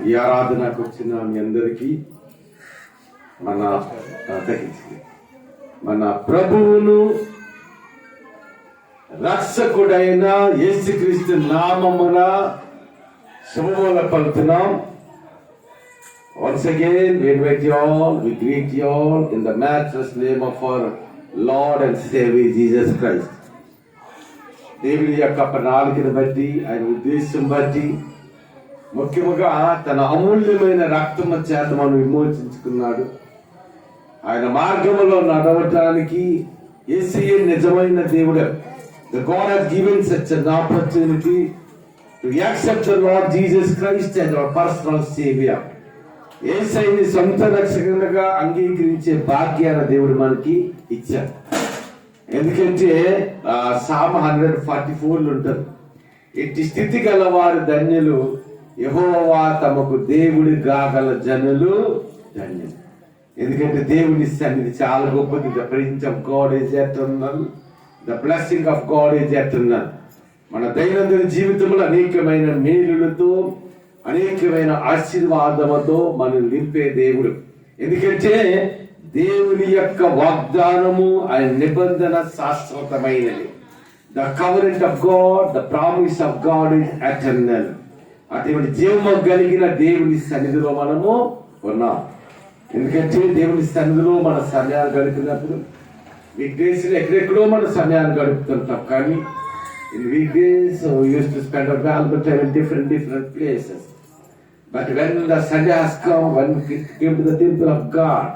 ఈ ఆరాధనకు వచ్చిన మీ అందరికీ మన ప్రభువును రక్షకుడైన యేసుక్రీస్తు నామమున శుభముల పలుకుతున్నాం. Once again, we invite you all, we greet you all in the matchless name of our Lord and Savior Jesus Christ. దేవుని యొక్క ప్రణాళికను బట్టి, ఆయన ఉద్దేశం బట్టి, ముఖ్యముగా తన అమూల్యమైన రక్తము చేత మనం విమోచించుకున్నాడు. ఆయన మార్గములో నడవటానికి యేసయ్యే నిజమైన దేవుడు. The God has given such an opportunity to accept the Lord Jesus Christ as our personal Savior. యేసయ్యని సొంత రక్షకునిగా అంగీకరించే భాగ్యాన్ని దేవుడు మనకి ఇచ్చాడు. ఎందుకంటే సామ 144 ఉంటారు, ఇట్టి స్థితి గల వారు ధన్యులు, యెహోవా తమకు దేవుడి గాగల జనులు ధన్యులు. ఎందుకంటే దేవుని సన్నిధి చాలా గొప్పది. The presence of God is eternal, the blessing of God is eternal. మన దైనందిన జీవితంలో అనేకమైన మేలులతో, అనేకమైన ఆశీర్వాదముతో మనం నింపే దేవుడు. ఎందుకంటే దేవుని యొక్క వాగ్దానము, ఆయన నిబంధన శాశ్వతమైనది. The కవరెంట్ of God, the promise of God is eternal. అటువంటి జీవము కలిగిన దేవుని సన్నిధిలో మనము ఉన్నాం. ఎందుకంటే దేవుని సన్నిధిలో మన సమయాలు గడిపినప్పుడు వీక్ డేస్ ఎక్కడెక్కడో మన సమయాన్ని గడుపుతుంటాం. కానీ in weekdays use to spend our valuable time in different places. But when the Sunday has come, when we came to the temple of God,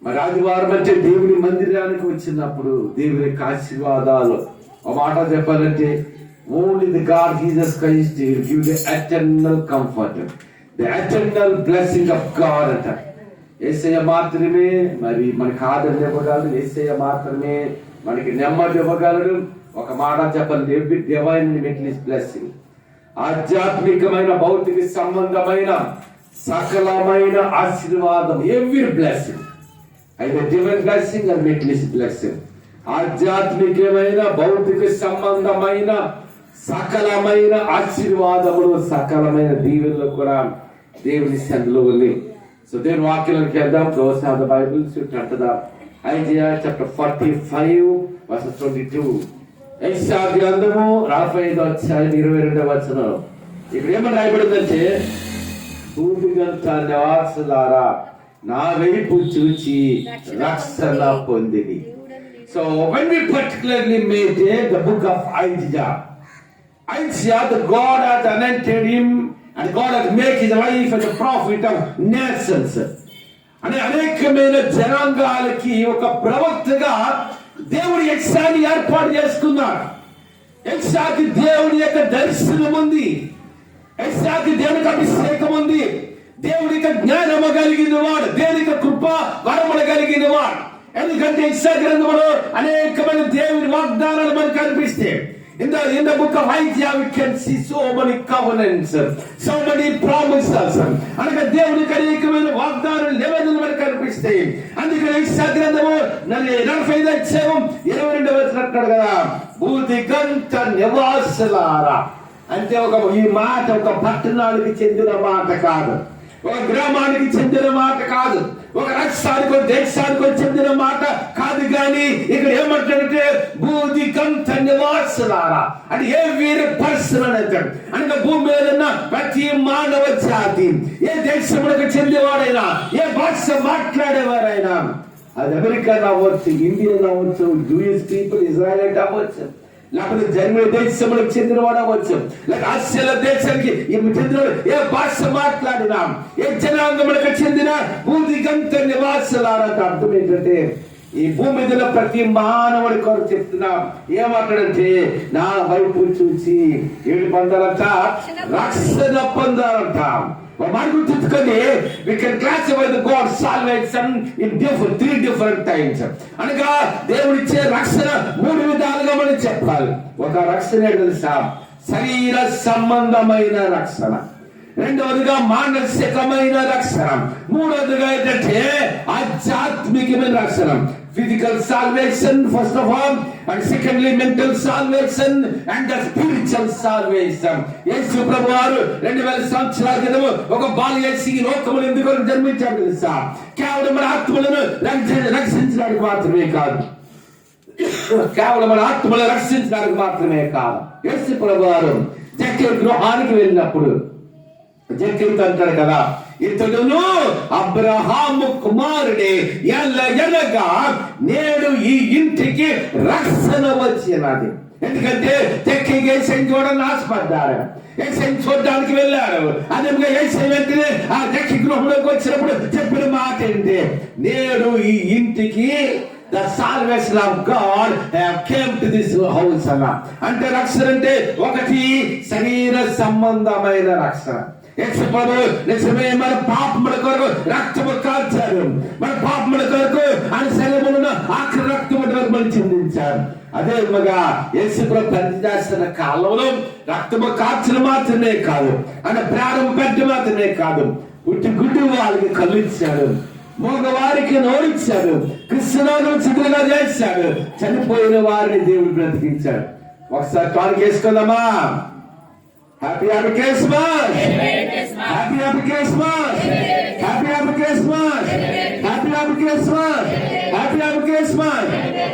మరి ఆదివారం అంటే దేవుని మందిరానికి వచ్చినప్పుడు దేవుని యొక్క ఆశీర్వాదాలు, ఒక మాట చెప్పాలంటే only the God Jesus Christ will give the eternal comfort, the eternal blessing of God అంటారు. యేసయ్య మాత్రమే మరి మనకి ఆదరణ ఇవ్వగలడు, యేసయ్య మాత్రమే మనకి నెమ్మది ఇవ్వగలడు. ఒక మాట చెప్పాలి, ఎవ్రీ డివైన్ మెట్లిస్ బ్లెస్సింగ్, ఆధ్యాత్మికమైన భౌతిక సంబంధమైన సకలమైన ఆశీర్వాదం, ఎవ్రీ బ్లెస్సింగ్, అయితే డివైన్ బ్లెస్సింగ్ అండ్ మెట్లిస్ బ్లెస్సింగ్, ఆధ్యాత్మికమైన భౌతిక సంబంధమైన సకలమైన ఆశీర్వాదములు, సకలమైన దీవెనలు కూడా దేవుని సన్నిధిలో ఉంది. సో దేవుని వాక్యాలకు వెళ్దాం. Close of the Bible, so turn to the Isaiah chapter 45 verses 22. యెషయా గ్రంథము 45వ అధ్యాయం 22వ వచనం. ఇక్కడ ఏమని రాయబడిందంటే, భూమిగంత నివాసులారా నా వైపు చూచి రక్షణ పొందిరి. So when we particularly meditate the book of Isaiah, the God has anointed him and God has made his life as a prophet of nations. అనే అనేకమైన జనాంగాలకి ఒక ప్రవక్తగా దేవుడు యెషయాని ఏర్పాటు చేసుకున్నాడు. యెషయాకి దేవుని యొక్క దర్శనం ఉంది, యెషయాకి దేవునికి అభిషేకం ఉంది, దేవుని యొక్క జ్ఞానము కలిగిన వాడు, దేవుని యొక్క కృప వరములు కలిగిన వాడు. ఎందుకంటే యెషయా గ్రంథంలో అనేకమైన దేవుని వాగ్దానాలు మనకు కనిపిస్తాయి. In the book of Isaiah we can see so many covenants, so many promises. అనగా దేవునికి అనేకమైన వాగ్దానాలు, నిబంధనలు మనకు కనిపిస్తాయి. అందుకని యెషయా గ్రంథము 45వ అధ్యాయం 22వ వచనం అంటాడు కదా, భూదిగంత నివాసులారా అంటే ఈ మాట ఒక పట్టణానికి చెందిన మాట కాదు, ఒక గ్రామానికి చెందిన మాట కాదు, ఒక రాష్ట్రానికో దేశానికో చెందిన మాట కాదు. కానీ ఇక్కడ ఏమంటాడంటే భూదిగంత నివాసులారా అంటే ఏ వీరి పర్సన్ అని అంటాడు. అంటే భూమి మీద ఉన్న ప్రతి మానవ జాతి, ఏ దేశములకు చెందేవాడైనా, ఏ భాష మాట్లాడేవారైనా, అది అమెరికన్ అవ్వచ్చు, ఇండియన్ అవ్వచ్చు, యూఎస్ పీపుల్, ఇజ్రాయెల్ అవ్వచ్చు, లేకపోతే జర్మనీ దేశములకు చెందినవాడు అవ్వచ్చు, లేక ఆస్ట్రేలియా దేశానికి చెందిన ఏ భాష మాట్లాడినా, ఏ జనాంగములకు చెందిన భూదిగంత నివాసులారా. అర్థం ఏంటంటే ఈ భూమి మీద ప్రతి మానవుడి కొరకు చెప్తున్నా. ఏమంటాడంటే నా వైపు చూసి ఏడు పొందాలంట, రక్షణ పొందాలంట. మాట గుర్తుంచుకొని we can classify the God's salvation in three different times. అనగా దేవుడిచ్చే రక్షణ 3 విధాలుగా మనం చెప్పాలి. ఒక రక్షణ తెలుసా, శరీర సంబంధమైన రక్షణ, రెండవదిగా మానసికమైన రక్షణ, మూడవదిగా ఏంటంటే ఆధ్యాత్మికమైన రక్షణ. physical salvation first of all, and secondly mental salvation and the spiritual salvation. యేసు ప్రభువారు 2000 సంవత్సరాల క్రితం ఒక బాలుగా ఈ లోకములో ఎందుకు జన్మించాడు తెలుసా? కేవలం మన ఆత్మలను రక్షించడానికి మాత్రమే కాదు, కేవలం మన ఆత్మలను రక్షించడానికి మాత్రమే కాదు. యేసు ప్రభువారు జక్కయ్య గృహానికి వెళ్ళినప్పుడు జక్కయ్యతో అంటాడు కదా, ఇతడును అబ్రహాము కుమారుడే, ఎనగా నేడు ఈ ఇంటికి రక్షణ వచ్చినది. ఎందుకంటే జక్కయ్య యేసయ్యని చూడాలని ఆశపడ్డాడు, యేసయ్యని చూడడానికి వెళ్ళాడు. అదే యేసయ్య వెంటనే ఆ జక్కయ్య గృహంలోకి వచ్చినప్పుడు చెప్పిన మాట ఏంటి? నేడు ఈ ఇంటికి the salvation of God have came to this house అన్న. అంటే రక్షణ అంటే ఒకటి శరీర సంబంధమైన రక్షణ. యేసు ప్రభు నిజమే మన పాపముల కొరకు రక్తము కార్చారు, మన పాపముల కొరకు ఆయన శరీరమున ఆఖరి రక్తము మనం చిందించారు. అదే విధంగా యేసు ప్రభు పనిచేస్తున్న కాలంలో రక్తము కార్చడం మాత్రమే కాదు, ఆయన ప్రాణం పెట్ట మాత్రమే కాదు, పుట్టి గుడ్డి వాళ్ళకి కళ్ళు ఇచ్చాడు, మగవారికి నోరిచ్చాడు, కృష్ణనాథం చిత్రగా చేశాడు, చనిపోయిన వారిని దేవుడు బ్రతికించాడు. ఒకసారి కాల్ చేసుకుందామా? Happy happy Christmas, happy happy Christmas, happy happy Christmas, happy happy Christmas, happy happy Christmas,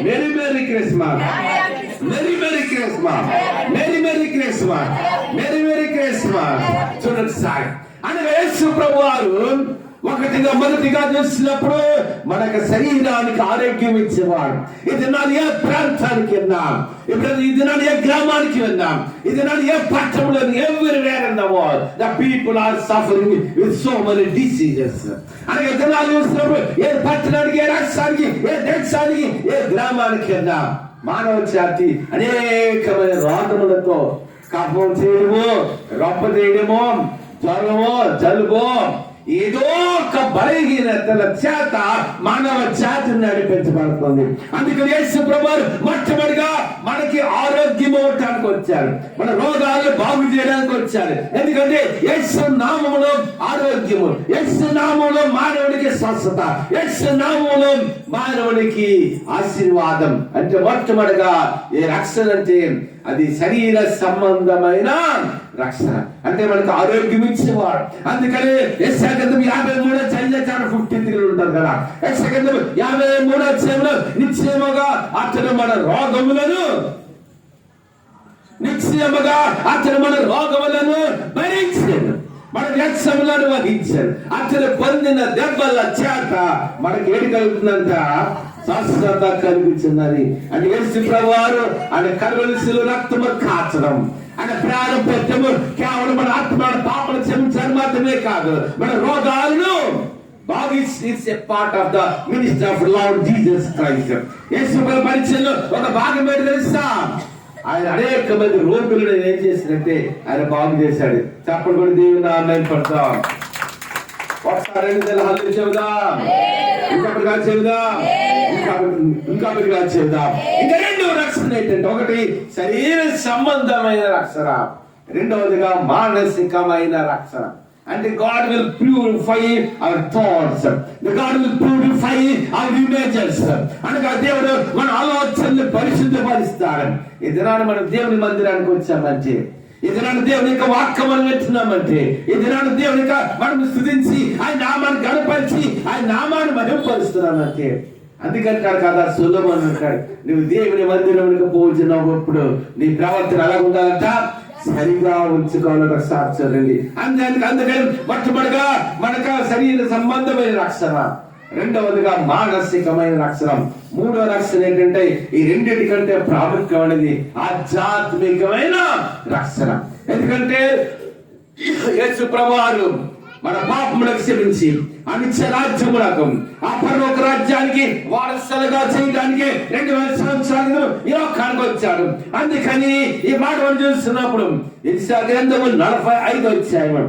merry merry Christmas, merry merry Christmas, merry merry Christmas, merry merry Christmas. చూడండి సార్, అనగా యేసు ప్రభువారు మొదటిగా చూసినప్పుడు మనకు శరీరానికి ఆరోగ్యం ఇచ్చేవాడు. ఇది నాడు ఏ ప్రాంతానికి వెళ్ళాం, ఇప్పుడు ఇది నాడు ఏ గ్రామానికి వెళ్ళాం, ఇది నాడు ఏ పట్టణంలో, everywhere in the world the people are suffering with so many diseases. అనగా దినాలు చూసినప్పుడు ఏ పట్టణానికి, ఏ రాష్ట్రానికి, ఏ దేశానికి, ఏ గ్రామానికి వెళ్ళాం, మానవ జాతి అనేకమైన రోగములతో కఫం చేయడము, రొప్ప చేయడము, జ్వరము, జలుబు, ఏదో ఒక బలహీనతల చేత మానవ జాతి నడిపించబడుతుంది. అందుకని యేసు ప్రభువు మొట్టమొదటిగా మనకి ఆరోగ్యం ఇవ్వడానికి వచ్చారు, మన రోగాలు బాగు చేయడానికి వచ్చారు. ఎందుకంటే యేసు నామములో ఆరోగ్యము, యేసు నామములో మానవుడికి స్వస్థత, యేసు నామములో మానవుడికి ఆశీర్వాదం. అంటే మొట్టమొదటిగా ఈ రక్షణ అంటే అది శరీర సంబంధమైన రక్షణ, అంటే మనకు ఆరోగ్యం ఇచ్చేవాడు. అందుకని యెషయా గ్రంథం 53:53 ఉంటారు కదా, యెషయా గ్రంథం 53 నిశ్చయముగా అతను మన రోగములను, నిశ్చయముగా అతను మన రోగములను భరించాడు, మన వ్యసనములను వహించాడు. అతను పొందిన దెబ్బల చేత మనకి ఏది కలుగుతుందంట? స్వస్థత కలుగుతున్నది. అంటే యేసు ప్రభువారు ఆయన కలువరిశిలో రక్తము కాచడం, ఆయన ప్రాణం పెట్టము కేవలం మన ఆత్మ పాపను క్షమించడం మాత్రమే కాదు, మన రోగాలను బాగు. It's a part of the ministry of Lord Jesus Christ. యేసు ప్రభు పరిచర్యలో ఒక భాగం ఏంటో తెలుసా? ఆయన అనేక మంది రోగులను ఏం చేశారంటే ఆయన బాగు చేశాడు. చప్పటి కూడా దేవుని నామమున పడతాం. ఒకసారి 2 నెలలు హల్లు చెబుదాం, ఇంకొకటిగా చెబుదాం, ఇంకొకటిగా చెబుదాం. ఇంకా రెండవ రక్షణ ఏంటంటే, ఒకటి శరీర సంబంధమైన రక్షణ, రెండవదిగా మానసికమైన రక్షణ. అంటే God will purify our thoughts, God will purify our images. అనగా దేవుడు మన ఆలోచనలు పరిశుద్ధపరుస్తాడు. ఈ దినాన్ని మనం దేవుని మందిరానికి వచ్చామంటే, ఈ దినాన్ని దేవుని యొక్క వాక్యం మనం వింటున్నామంటే, ఈ దినాన్ని దేవుని యొక్క మనం స్తుతించి ఆయన నామాన్ని గణపరిచి ఆయన నామాన్ని మహిమపరుస్తున్నామంటే, అందుకంటారు కదా సొలొమోను అంటాడు, నువ్వు దేవుని మందిరానికి పోతున్నప్పుడు నీ ప్రవర్తన ఎలా ఉండాలంట? సరిగా ఉంచుకోవాలని సాక్షరండి. అందుకని మొట్టమొదటిగా మనకు శరీర సంబంధమైన రక్షణ, రెండవదిగా మానసికమైన రక్షణ, మూడవ రక్షణ ఏంటంటే ఈ రెండింటికంటే ప్రాముఖ్యమైనది ఆధ్యాత్మికమైన రక్షణ. ఎందుకంటే యేసు ప్రభువారు మన పాపములకు క్షమించి అనిత్య రాజ్యములకు, ఆ పరలోక రాజ్యానికి వారసులుగా చేయడానికి 2000 సంవత్సరాలు ఈ లోకానికి వచ్చాడు. అందుకని ఈ మాట మనం చూస్తున్నప్పుడు యెషయా గ్రంథము 45 అధ్యాయం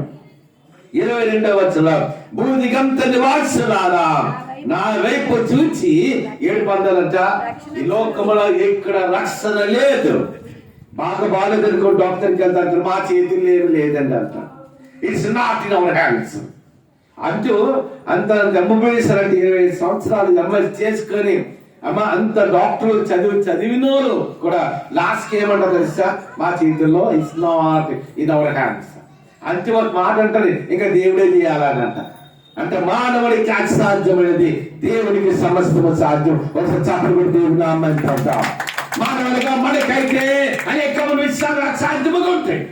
22వ వచనం, భూదిగంత నివాసులారా నా వైపు చూచి ఏడు పొందాలంట. ఈ లోకములో ఎక్కడ రక్షణ లేదు. బాగాలేదనుకో డాక్టర్కి వెళ్తారు, మా చేతుల్లో ఏమి లేదండి అంట. It's not in our hands అంటూ అంత అమ్మబోయేసారంటే 25 సంవత్సరాలు అమ్మాయి చేసుకొని అమ్మ అంత డాక్టర్లు చదివినోరు కూడా లాస్ట్ ఏమంటారు తెలుసా, మా చేతుల్లో it's not in our hands. అంతే ఒక మాట అంటారు, ఇంకా దేవుడే చేయాలని అంట. అంటే మానవుడికి అసాధ్యమైనది దేవునికి సమస్తము సాధ్యం. ఒకసారి చెప్పలు కూడా దేవుని నామమున అంటాం. మానవుడిగా మనకైతే అనేక విషయాలు అసాధ్యముగా ఉంటాయి,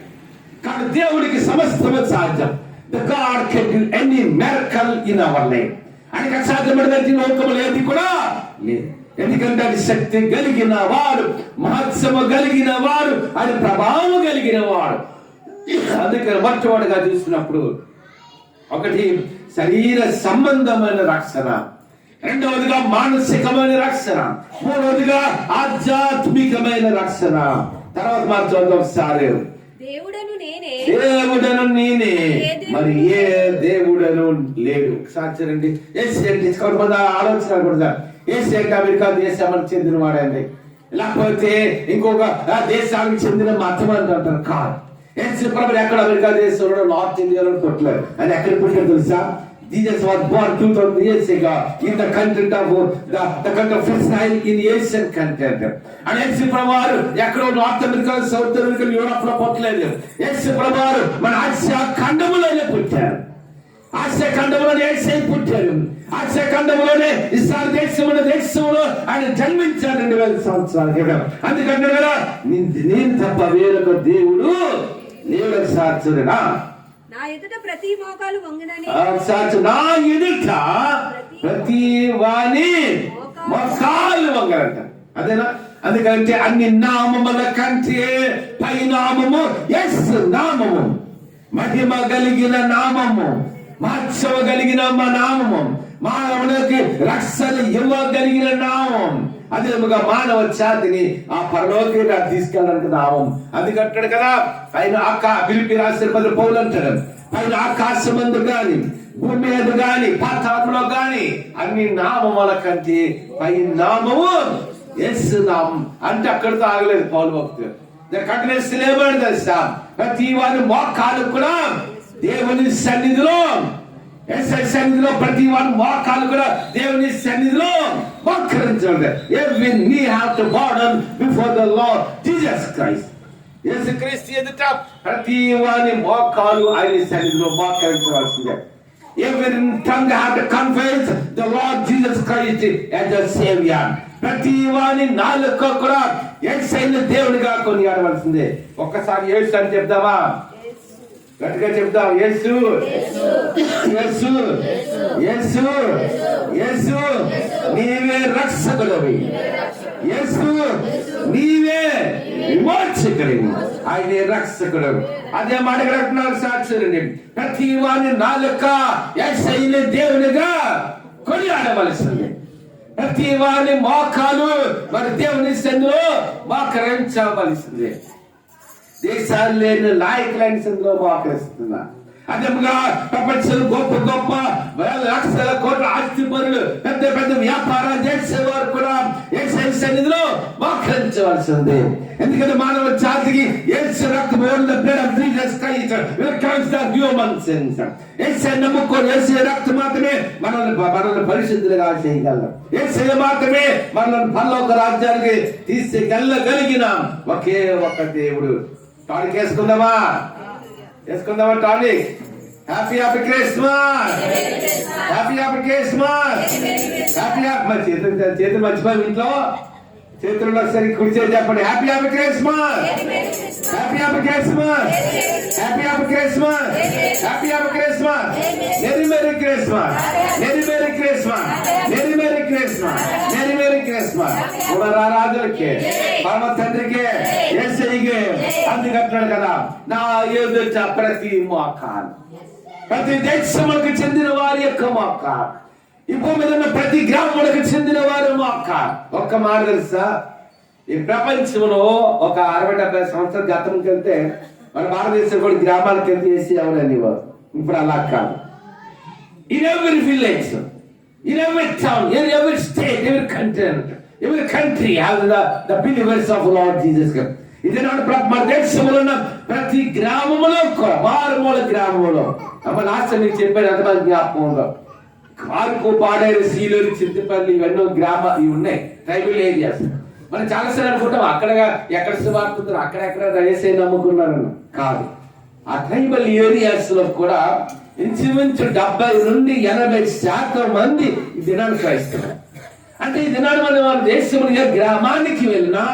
కానీ దేవుడికి సమస్తము సాధ్యం. The God can do any miracle in our life. ఆయనకి అసాధ్యమైనది లోకములో ఏది కూడా లేదు. ఎందుకంటే అది శక్తి కలిగిన వాడు, మహత్సము కలిగిన వాడు, అది ప్రభావం కలిగిన వాడు. అందుకని మొట్టమొదటిగా చూసినప్పుడు ఒకటి శరీర సంబంధమైన రక్షణ, రెండవదిగా మానసికమైన రక్షణ, మూడవదిగా ఆధ్యాత్మికమైన రక్షణ. తర్వాత మనం చూద్దాం ఒకసారి, దేవుడను నేనే మరి ఏ దేవుడను లేడు. సాక్షరండి కొంతమంది ఆలోచన కూడా ఏసేంటి అమెరికా దేశానికి చెందిన వాడండి, లేకపోతే ఇంకొక దేశానికి చెందిన మతం అని అంటారు. కాదు, ఏసుప్రభు ఎక్కడ అమెరికా దేశంలో నార్త్ ఇండియాలో పుట్టలేదు. ఆయన ఎక్కడ పుట్టాడు తెలుసా? Jesus was born 2000 years ago in the country of the country of Israel in Asian continent. And ఏసుప్రభు ఎక్కడో north America, south America, Europe లో పుట్టలేదు. ఏసుప్రభు మన ఆసియా ఖండములోనే పుట్టారు. ఆసియా ఖండంలోనే ఏసై పుట్టారు. ఆసియా ఖండంలోనే ఇస్రాయేల్ దేశంలో ఆయన జన్మించాడు 2000 సంవత్సరాల క్రితం. అందుకంటే కదా నేను తప్ప వేరొక దేవుడు లేడు. సాక్షుడేనా? నా ఎదుట ప్రతి మోకాలు వంగునని, నా ఎదుట ప్రతి వాని మోకాలు వంగరంట. అదేనా? అందుకంటే అన్ని నామముల కంటే పై నామము యేసు నామము, మహిమ కలిగిన నామము, మహత్సవ కలిగిన నామము, మానవునికి రక్షణ ఇవ్వగలిగిన నామం. అదే మానవ జాతిని ఆ పరలోకి తీసుకెళ్ళడానికి నామం. అందుకంటాడు కదా, పైన పిలిపి రాసిన పౌలు అంటాడు, పైన ఆకాశమందు గాని భూమి మీద గాని పాతాళంలో గాని అన్ని నామముల కంటే పై నామము యేసు నామం. అంటే అక్కడితో ఆగలేదు పౌలు భక్తులు. కంటిన్యూస్ ఏమని తెలుసా, ప్రతి వారి మోకాలు కూడా దేవుని సన్నిధిలో, సన్నిధిలో ప్రతి వారి మోకాలు కూడా దేవుని సన్నిధిలో మోకరించాలి. Every knee have to bow down before the Lord Jesus Christ. యేసుక్రీస్తు ఎదుట ప్రతి వారి మోకాలు ఆయన సన్నిధిలో మోకరించవలసిందే. Every tongue have to confess the Lord Jesus Christ as the Savior. ప్రతి వారి నాలుక కూడా యేసయ్యను దేవుడిగా కొనియాడవలసిందే. ఒక్కసారి యేసు అని చెప్దామా? గట్టిగా చెప్దాం, యేసు యేసు యేసు యేసు నీవే రక్షకుడివి, యేసు నీవే విమోచకుడివి, ఆయనే రక్షకుడు. అదే మాట అంటున్నారు సాక్షులండి. ప్రతి వాని నాలుక యేసయ్యను దేవునిగా కొనియాడవలసింది. ప్రతి వాని మోకాలు మరి దేవుని సన్నిధిలో మోకరించవలసిందే. దేశాలు లేని నాయకులైన సందులో మోకరిస్తున్నా. అదేముగా ప్రపంచంలో గొప్ప గొప్ప వేల లక్షల కోట్ల ఆస్తి పరులు, పెద్ద పెద్ద వ్యాపారాలు చేసేవారు కూడా యేసయ్య సన్నిధిలో మోకరించవలసింది. ఎందుకంటే మానవ జాతికి యేసు రక్తం నమ్ముకోని యేసయ్య రక్తం మాత్రమే మనల్ని పరిశుద్ధులుగా చేయగలరు. యేసయ్య మాత్రమే మనల్ని పరలోక రాజ్యానికి తీసుకెళ్ళగలిగిన ఒకే ఒక దేవుడు. టానిక్ వేసుకుందామా? వేసుకుందామా tonic? Happy happy Christmas, happy happy Christmas, happy happy. చేతులు మర్చిపోయి ఇంట్లో చేతుల్లో సరి కుడి చేసి చెప్పండి, happy happy Christmas, happy happy Christmas, happy happy Christmas, happy happy Christmas, merry merry Christmas, merry merry Christmas, merry merry Christmas, merry merry Christmas. రాజులకి పరమ తండ్రికి యేసయ్యకి అందుకంటున్నాడు కదా, నా ఎదుట ప్రతి మోకాలు, ప్రతి దేశములకు చెందిన వారి యొక్క మోకాలు, ఈ భూమి మీద ఉన్న ప్రతి గ్రామాలకు చెందిన వారు మోకాలు. ఒక్క మాట తెలుసా, ఈ ప్రపంచంలో ఒక 60-70 సంవత్సరాల గతంకి వెళ్తే మన భారతదేశం కూడా గ్రామాలకు వెళ్తే చేసి ఎవరు అనేవారు. ఇప్పుడు అలా కాదు. In every village, in every town, in every state, every country has the believers of Lord Jesus Christ. ఇది మన దేశంలో ఉన్న ప్రతి గ్రామంలో, మారుమూల గ్రామంలో, లాస్ట్ మీకు చెప్పాను ఎంతమంది జ్ఞాపకంలో, కారుకు పాడేరు సీలూరు చింతపల్లి ఇవన్నీ ఇవి ఉన్నాయి ట్రైబల్ ఏరియాస్. మనం చాలాసార్లు అనుకుంటాం అక్కడ ఎక్కడ సువార్తుంటారు అక్కడెక్కడ రైసే నమ్ముకున్నారని. కాదు, ఆ ట్రైబల్ ఏరియాస్ లో కూడా ఇంచుమించు 70 నుండి 80% మంది ఈ దినాన్ని క్రైస్తవులు. అంటే ఈ దినాన్ని మన దేశంలో ఏ గ్రామానికి వెళ్ళినా,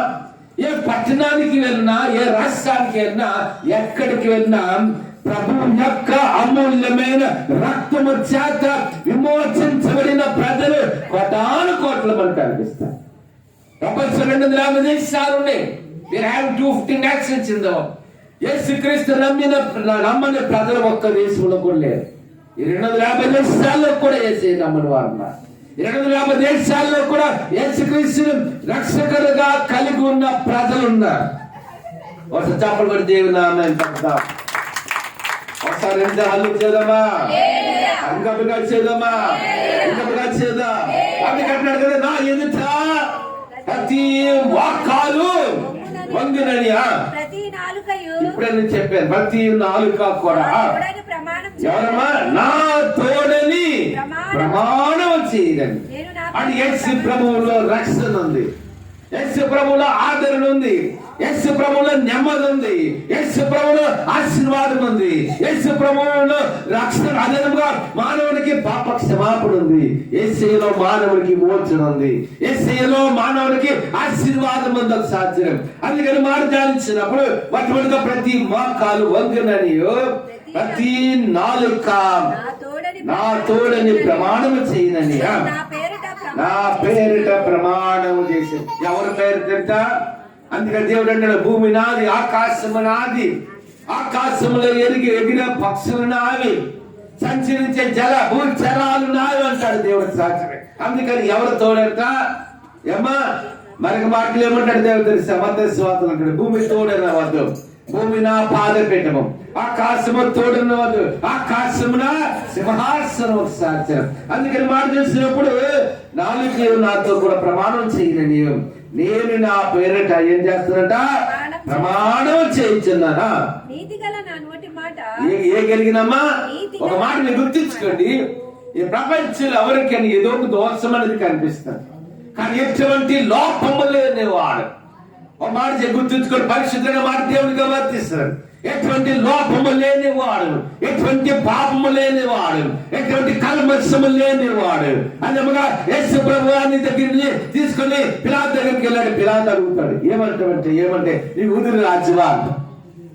ఏ పట్టణానికి వెళ్ళినా, ఏ రాష్ట్రానికి వెళ్ళినా, ఎక్కడికి వెళ్ళినా ప్రభు యొక్క అమూల్యమైన రక్తము చేత విమోచించబడిన ప్రజలు కోటాను మనకు కనిపిస్తారు. ప్రపంచం 250 దేశాలు ఉన్నాయి. There have 250 nations in the world. యేసుక్రీస్తు నమ్మని ప్రజలు ఒక్క దేశంలో కూడా లేరు. ఈ 250 దేశాల్లో కూడా యేసు నమ్మని వారు ఉన్నారు. 250 దేశాల్లో కూడా యేసుక్రీస్తును రక్షకులుగా కలిగి ఉన్న ప్రజలు ఉన్నారు. ఒకసారి చప్పలు కొట్టి దేవుని నామమున పడతాం. ఒకసారి ఎంత హల్లు చేద్దామా, ఇంకా చేద్దామా, ఇంకా చేద్దాం. అందుకంటున్నాడు కదా, నా ఎదుట ప్రతి వాక్కాలు వంగుననియా. ఇప్పుడే నేను చెప్పాను, ప్రతి నాలుక కూడా ఎవరమ్మా నా తోడని ప్రమాణం చేయదని. అని యేసు ప్రభువులో రక్షణ ఉంది, యేసు ప్రభువులో ఆదరణ ఉంది, యేసు ప్రభువులో నెమ్మది ఉంది, యేసు ప్రభువులో ఆశీర్వాదం ఉంది, యేసు ప్రభువులో రక్షణ. అదనంగా మానవునికి పాప క్షమాపణ ఉంది, యేసులో మానవునికి మోచన ఉంది, యేసులో మానవునికి ఆశీర్వాదం ఉంది. ఒక సాధ్యం. అందుకని మాట ధ్యానించినప్పుడు మొట్టమొదటిగా ప్రతి మోకాలు వంగునని, ప్రతి నాలుక నా తోడని ప్రమాణము చేయనని, నా పేరిట ప్రమాణము చేసి. ఎవరి పేరు తెలుసా? అందుకని దేవుడు అంటాడు, భూమి నాది, ఆకాశము నాది, ఆకాశములో ఎగిరే పక్షులు నావి, సంచరించే భూచరాలు నావి అంటాడు దేవుడు సాక్షి. అందుకని ఎవరు తోడట ఏమా మనకి మాటలు ఏమంటాడు దేవుడు తెలుసా? మత్తయి సువార్తలో అంటాడు, భూమి తోడన వద్దు, భూమి నా పాదపీఠము, ఆకాశము తోడన వద్దు, ఆకాశమున సింహాసనం సాధ్యం. అందుకని మాట చూసినప్పుడు నాలుగు నాతో కూడా ప్రమాణం చేయనని, నేను నా పేరిట ఏం చేస్తున్నట ప్రమాణం చేయించున్నానా. ఏ కలిగినమ్మా ఒక మాట మీరు గుర్తించుకోండి, ఈ ప్రపంచంలో ఎవరికైనా ఏదో ఒక దోషం అనేది కనిపిస్తుంది, కానీ ఎటువంటి లోపము లేనివాడు. ఒక మాట గుర్తుంచుకోండి, పరిశుద్ధంగా మాట దేవునిగా వర్తిస్తాడు. ఎటువంటి లోపము లేనివాడు, ఎటువంటి పాపము లేనివాడు, ఎటువంటి కల్మషము లేనివాడు. అన్నముగా యేసు ప్రభువాన్ని దగ్గరికి తీసుకుని పిలాతు దగ్గరికి వెళ్ళాడు. పిలాతు అడుగుతాడు, ఏమంటే నీ ఊదిరి రాజువా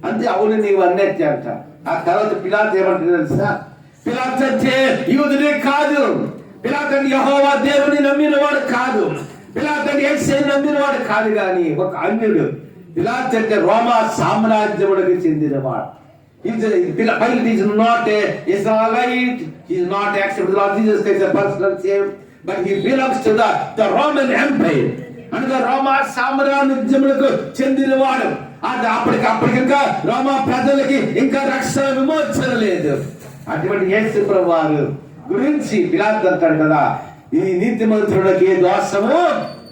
అంటే, అవును నీవు అన్నట్టు అంట. ఆ తర్వాత పిలాతు ఏమంటే తెలుసా? పిలాతు అంటే యూదుడే కాదు, పిలాతు అంటే యెహోవా దేవుని నమ్మిన వాడు కాదు, పిలాతు అంటే యేసుని నమ్మిన వాడు కాదు, కానీ ఒక అన్యుడు. పిలాతు అంటే రోమా సామ్రాజ్యముడికి చెందినవాడు. Pilate is not a Israelite, he is not accepted Lord Jesus Christ as a personal Savior, but he belongs to the Roman Empire. అనగా రోమా సామ్రాజ్యములకు చెందినవాడు. అది అప్పటికింకా రోమా ప్రజలకి ఇంకా రక్షణ విమోచన లేదు. అటువంటి యేసు ప్రభువారు గురించి పిలాతు అంటాడు కదా, ఈ నీతిమంతుడికి ఏ దోషము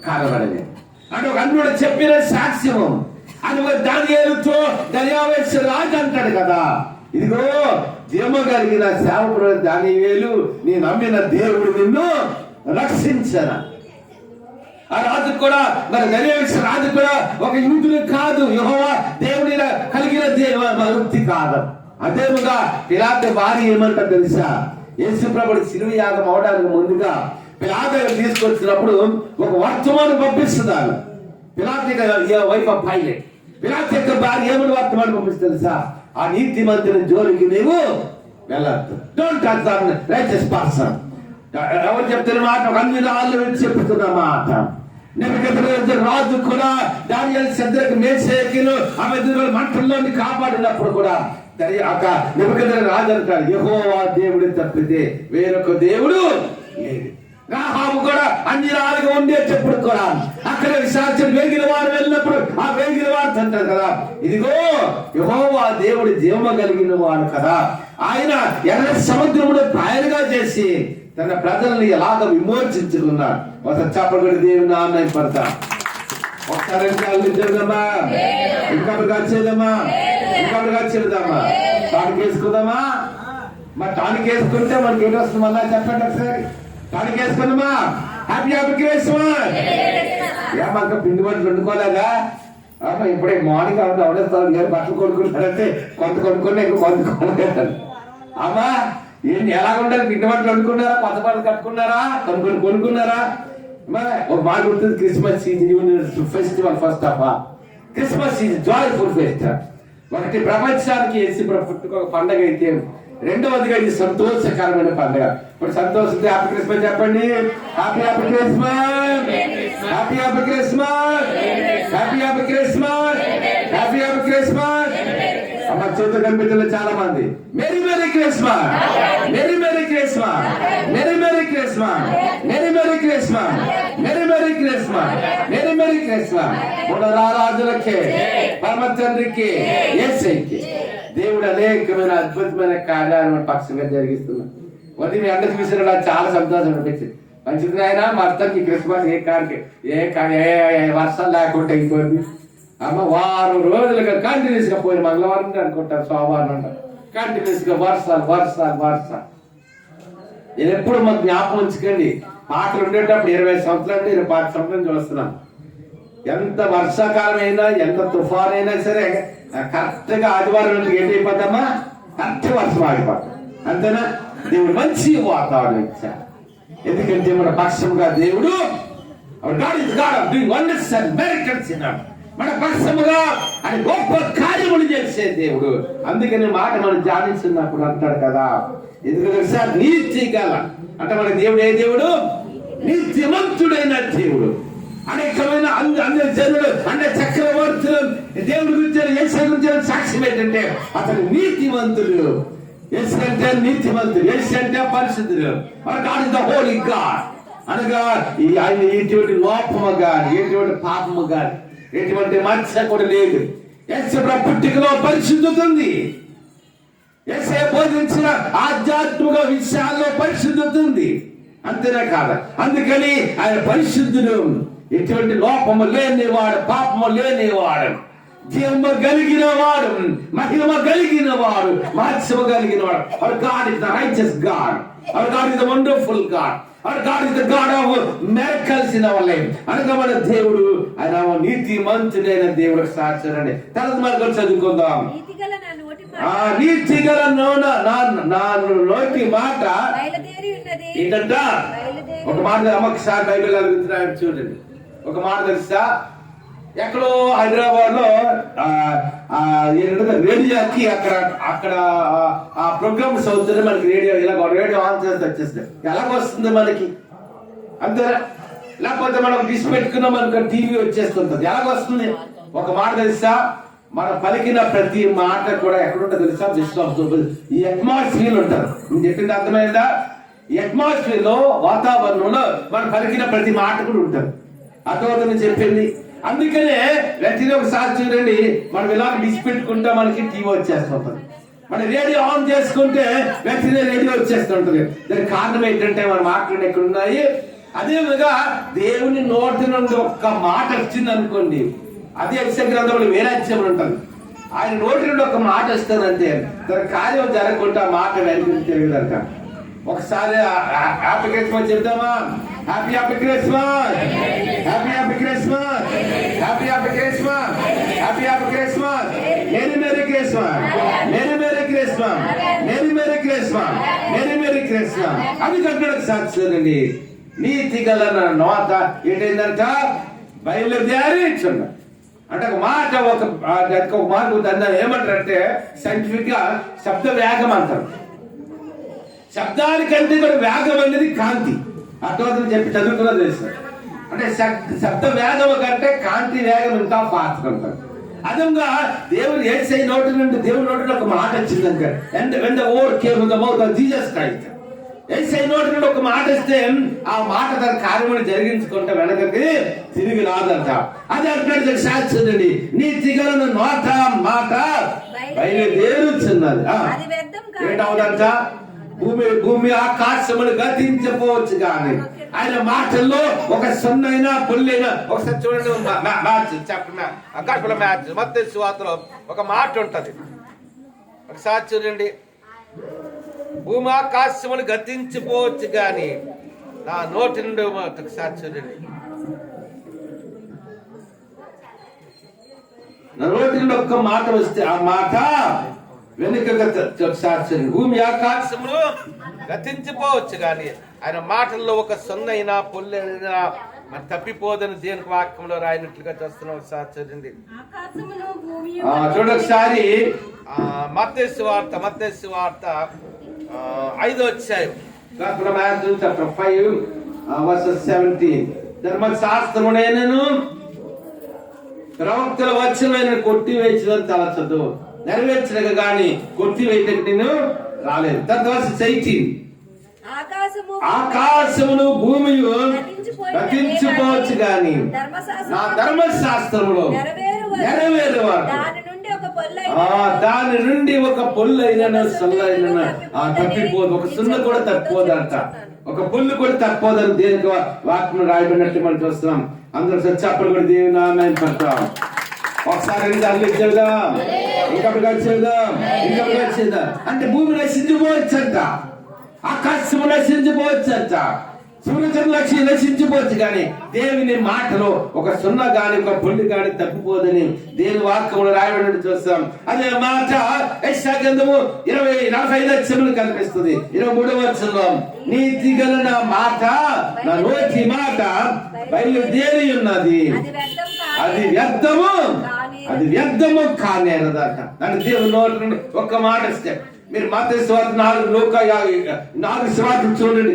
కనబడలేదు అంటే ఒక అన్యుడు చెప్పిన సాక్ష్యము. అని దానియేలుతో దర్యావేశు రాజు అంటాడు కదా, ఇదిగో జీవము కలిగిన సేవకుడు దానియేలు, నీ నమ్మిన దేవుడు నిన్ను రక్షించన. ఆ రాజు కూడా మరి దర్యావేశు రాజు కూడా ఒక యూదుడు కాదు, యెహోవా దేవుని కలిగిన వ్యక్తి కాదు. అదేముగా పిలాతు భార్య ఏమంటారు తెలుసా? యేసు ప్రభువు శిలువ యాగం అవడానికి ముందుగా పిలాతు తీసుకొచ్చినప్పుడు ఒక వర్తమానం పంపిస్తున్నారు. పిలాతు వైఫ్ ఆఫ్ పైలట్, పిలాతు యొక్క భార్య ఏమని వర్తమానం పంపిస్తుంది తెలుసా? ఆ నీతి మంత్రిని జోలికి నీవు వెళ్ళద్దు, don't touch the righteous person. ఎవరు చెప్తున్న మాట? ఒక అన్యురాలు చెప్తున్న మాట. నెబుకద్నెజరు రాజు కూడా దానియేలు శద్రకు మేషాకులు అబేద్నెగోను మంటల్లోని కాపాడినప్పుడు కూడా నెబుకద్నెజరు రాజు అంటాడు, యెహోవా దేవుడు తప్పితే వేరొక దేవుడు లేదు. రాహాబు కూడా అన్యురాలుగా ఉండే చెప్పుడు కూడా అక్కడ విశాఖ వేగిన వారు వెళ్ళినప్పుడు ఆ వేగిన వారు అంటారు కదా, ఇదిగో యెహోవా దేవుడు జీవము కలిగిన వాడు కదా, ఆయన ఎర్ర సముద్రమును పాయలుగా చేసి తన ప్రజల్ని ఎలాగ విమోచించుకున్నాడు. ఒకసారి చెప్పగలి దేవుని నామమున పడతా. ఒకసారి చెబుదామా, ఇంకా చేద్దామా, ఇంకా చేద్దామా, స్టార్ట్ చేసుకుందామా. మరి టానిక్ వేసుకుంటే మనకి ఏం వస్తుంది మళ్ళా చెప్పండి ఒకసారి. టానిక్ వేసుకుందామా? Happy happy Christmas. ఏమాక పిండి వంటలు వండుకోలేదా? ఇప్పుడే మార్నింగ్ అవుతుంది అవడేస్తారు గారు బట్టలు కొనుక్కుంటారంటే కొంత కొనుక్కున్నా ఇంకా కొంత కొనుక్కుంటారు. అమ్మా ఏంటి ఎలా ఉండాలి? పిండి వంటలు వండుకున్నారా? కొత్త బట్టలు కట్టుకున్నారా? కొనుక్కున్నారా? ఒక మాట ఉంటుంది, Christmas is festival. First of all Christmas is joyful festival. ఒకటి ప్రపంచానికి యేసు ప్రభు పుట్టుక ఒక పండుగ అయితే, రెండవదిగా ఇది సంతోషకరమైన పండుగ. ఇప్పుడు సంతోషం హ్యాపీ క్రిస్మస్ చెప్పండి. Happy happy Christmas, happy happy Christmas, happy happy Christmas, happy happy Christmas. అమ్మ చేతులు కనిపించలే చాలా మంది. Merry merry Christmas, merry merry Christmas, merry merry Christmas, merry merry Christmas, merry merry Christmas, merry merry Christmas. రాజులకే పరమ తండ్రికి యేసయ్యకి దేవుడు అనేకమైన అద్భుతమైన కార్యాలు మన పక్షంగా జరిగిస్తున్నాడు. ఉదయం ఎండ చూసిన నాకు చాలా సంతోషం అనిపించింది. మంచిది ఆయన మా అర్థంకి క్రిస్మస్ ఏ వర్షాలు లేకుండా ఇంకోటి అమ్మ వారం రోజులుగా కంటిన్యూస్ గా పోయి మంగళవారం అనుకుంటారు, సోమవారం అంటారు, కంటిన్యూస్ గా వర్షాలు వర్షాలు వర్షాలు. నేను ఎప్పుడు మాకు జ్ఞాపకం ఉంచుకోండి, పాటలు ఉండేటప్పుడు 20 సంవత్సరాలు 25 సంవత్సరాలు చూస్తున్నాను. ఎంత వర్షాకాలం అయినా ఎంత తుఫాన్ అయినా సరే కరెక్ట్ గా ఆదివారం ఏంటి అయిపోతామా? కరెక్ట్ వర్షం ఆగిపోతాం. అంతేనా? దేవుడు మంచి వాతావరణం ఇచ్చాడు. ఎందుకంటే మన పక్షముగా దేవుడు మన పక్షముగా అని గొప్ప కార్యములు చేసే దేవుడు. అందుకని మాట మనం ధ్యానిస్తున్నప్పుడు అంటాడు కదా, ఎందుకంటే సార్ నీతి గల అంటే మన దేవుడు ఏ దేవుడు? నీతిమంతుడైన దేవుడు. అనేకమైన అన్ని జనులు అంటే చక్రవర్తులు దేవుడి గురించి యేసు గురించి సాక్ష్యం ఏంటంటే అతను నీతిమంతుడు. యేసు అంటే నీతిమంతుడు, యేసు అంటే పరిశుద్ధుడు. God is the Holi God. అనగా ఆయన ఎటువంటి లోపము గాని ఎటువంటి పాపము గాని ఎటువంటి మచ్చ కూడా లేదు. యేసు పుట్టుకలో పరిశుద్ధత ఉంది. యేసే బోధించిన ఆధ్యాత్మిక విషయాల్లో పరిశుద్ధత ఉంది. అంతేనా కాదా? అందుకని ఆయన పరిశుద్ధుడు, ఎటువంటి లోపము లేనివాడు, పాపము లేనివాడు, జీవము కలిగిన వాడు, మహిమ కలిగిన వాడు, మహత్సము కలిగిన వాడు. Our God is the righteous God. Our God is the wonderful God. Our God is the God of miracles in our life. అనగా మన దేవుడు ఆయన నీతిమంతుడైన దేవుడికి సాక్షుడండి. తర్వాత మనం చదువుకుందాం. నీతిగల నా నోటి మాట ఏంటంట? ఒక మాట అమ్మకసారి బైబిల్ అడుగుతున్నాడు చూడండి. ఒక మాట తెలుసా? ఎక్కడో హైదరాబాద్ లో రేడియోకి అక్కడ ఆ ప్రోగ్రామ్స్ అవుతుంది. మనకి రేడియో ఆన్ చేస్తే వచ్చేస్తే ఎలాగొస్తుంది మనకి? అంతేనా? లేకపోతే మనం డిష్ పెట్టుకున్నాం అనుకో టీవీ వచ్చేస్తుంటది. ఎలాగొస్తుంది? ఒక మాట తెలుసా? మనం పలికిన ప్రతి మాట కూడా ఎక్కడుంటుంది తెలుసా? విశ్వాసం ఈ అట్మాస్ఫియర్ ఉంటారు. నేను చెప్పింది అర్థమైందా? ఈ అట్మాస్ఫియర్ లో వాతావరణంలో మనం పలికిన ప్రతి మాట కూడా ఉంటారు. అర్థమవుతుంది చెప్పింది. అందుకనే వెంటనే ఒకసారి చూడండి, మనం ఇలా డిష్ పెట్టుకుంటే మనకి టీవీ వచ్చేస్తుంటది. మన రేడియో ఆన్ చేసుకుంటే వెంటనే రేడియో వచ్చేస్తుంటది. దానికి కారణం ఏంటంటే మన మాటలు ఎక్కడ ఉన్నాయి. అదే విధంగా దేవుని నోటి నుండి ఒక్క మాట వచ్చింది అనుకోండి, అదే యెషయా గ్రంథంలో వేరే అధ్యాయం ఉంటుంది. ఆయన నోటి నుండి ఒక మాట వస్తుందంటే దాని కార్యం జరగకుండా మాట వెంటనే తిరగదంట. ఒకసారి హ్యాపీ క్రిస్మస్ చెప్తామా? Happy happy Christmas, happy happy Christmas, happy happy Christmas, happy happy Christmas, merry merry Christmas, merry merry Christmas, merry merry Christmas, merry merry Christmas. అది కట్టడానికి సాక్షులండి. నీతి గల నోట ఏంటంట? బయలుదేరి ఇచ్చున్నా అంటే ఒక మాట ఒక మాట దాన్ని ఏమంటారంటే సైంటిఫిక్ గా శబ్ద వేగం అంటారు. శబ్దానికంటే కూడా వేగం అనేది కాంతి. అర్థం చెప్పి చదువుకున్నా తెలుసు. అంటే శబ్ద వేగం కంటే కాంతి వేగం ఇంకా ఫాస్ట్ అంటారు. అదంగా దేవుడు యేసయ్య నోటి నుండి దేవుడి నోటి ఒక మాట వచ్చిందంట. And when the word came from the mouth of Jesus Christ, యేసయ్య నోటి నుండి ఒక మాట వస్తే ఆ మాట తన కార్యములు జరిగించుకుంటే వెనకకి తిరిగి రాదంట. అది అంటాడు శాస్త్రుడండి. నీతిగల నోట మాట బయలుదేరుచున్నది. ఏంటవుదంట? భూమి ఆకాశములు గతించపోవచ్చు కానీ ఆయన మాటల్లో ఒక సొన్నైనా పుల్లైనా. ఒకసారి చూడండి, మ్యాచ్ చెప్పండి, ఆకాశంలో మ్యాచ్ మత్తయి సువార్తలో ఒక మాట ఉంటది. ఒకసారి చూడండి, భూమి ఆకాశములు గతించిపోవచ్చు గాని నా నోటి నుండి ఒకసారి చూడండి, నా నోటి నుండి ఒక్క మాట వస్తే ఆ మాట వెనుకగా ఒకసారి చూడండి. భూమి ఆకాశములు గతించిపోవచ్చు గాని ఆయన మాటల్లో ఒక సొన్నైనా పొల్లైనా మరి తప్పిపోదని దేనికి వాక్యంలో రాయినట్లుగా చూస్తున్నాం. ఒకసారి చూడండి, చూడండి ఒకసారి మత్తయి సువార్త 5వ అధ్యాయం చాప్టర్ 5 verses 17. ధర్మశాస్త్రమునైనను ప్రవక్తల వచనమైన కొట్టివేయడం తలచదు, నెరవేర్చలేక గాని కొట్టివేయటకు నేను రాలేదు. తర్వాత 18 ఆకాశమును భూమియు గతించిపోవచ్చు గాని నా ధర్మశాస్త్రములో నెరవేరువాడు దాని నుండి ఒక పొల్లైన సొల్లైన తప్పిపోదు, ఒక సున్న కూడా తప్పిపోదంట, ఒక పొల్లు కూడా తప్పిపోదని దేనికి వాక్యం రాయబడినట్టు మనం చూస్తున్నాం. అందరూ చప్పలు కూడా దేవుని నామమున పడతాం. ఒకసారి చెబుదాం, ఇంకొకటి చెబుదాం, ఇంకొకటి చెబుదాం. అంటే భూమి నశించిపోవచ్చంట, ఆకాశము నశించిపోవచ్చంట, సూర్యచంద్రులు నశించిపోవచ్చు కానీ దేవుని మాటలో ఒక సున్న గాని ఒక పొల్లి గాని తప్పిపోదని దేవుని వాక్యములు రాయబడి చూస్తాం. అదే మాట యెషయా గ్రంథము 45 కనిపిస్తుంది. 23వ వచనంలో నీతి గల నా మాట నా నోటి మాట బయలుదేరి ఉన్నది, అది వ్యర్థము కానేరదట. అంటే దేవుని నోటి నుండి ఒక్క మాట వస్తే మీరు మత్తయి సువార్త 4 లూకా 4 సువార్తలు చూడండి,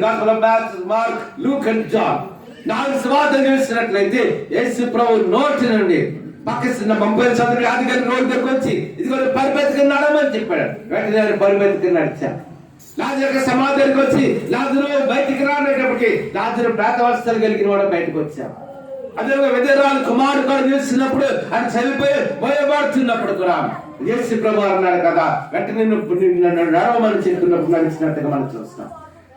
మార్క్ లూక్ అండ్ జాన్ 4 సువార్తలు చూసినట్లయితే యేసు ప్రభు నోటి నుండి పక్కన 30 సంవత్సరాల అధికారి రోడ్డు దగ్గరకు వచ్చి ఇదిగో పరిపెత్తుకుని నడమని చెప్పాడు. వెంటనే పరిపెత్తుకుని నడిచాడు. లాజరు సమాధి దగ్గరికి వచ్చి లాజరు బయటికి రానేటప్పటికి లాజరు ప్రేతావస్థలు కలిగిన వాడు బయటకు వచ్చాడు. అదే విధేరాలు కుమారుడు కూడా చూసినప్పుడు ఆయన చనిపోయి భయపడుతున్నప్పుడు కూడా యేసు ప్రభు అన్నాడు కదా, వెంటనే నన్ను నడవమని చెప్పినప్పుడు నడిచినట్టుగా మనం చూస్తాం.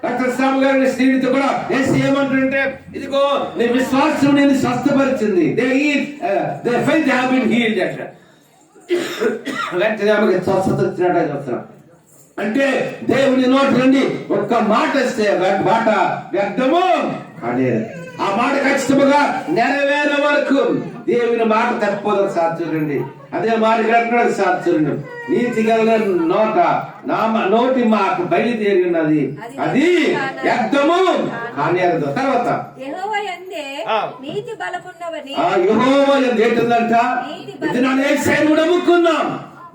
రక్తస్రావం గారి స్త్రీతో కూడా యేసు ఏమంటుంటే ఇదిగో నీ విశ్వాసం నేను స్వస్థపరిచింది, వెంటనే ఆమెకి స్వస్థత వచ్చినట్టు చూస్తున్నాం. అంటే దేవుని నోటి నుండి ఒక్క మాట వస్తే మాట వ్యర్థము అనే ఆ మాట ఖచ్చితంగా నెరవేరే వరకు దేవుని మాట తప్పిపోదని సాధ్యుడండి. అదే మాట కట్టినాడు సాధ్యుడు. నీతి గల నోటి మాట బయలుదేరి ఉన్నది, అది వ్యర్థము కానీ. తర్వాత యెహోవా యందే ఏంటందంట, ఇది నా యేసయ్యను నమ్ముకున్నాం.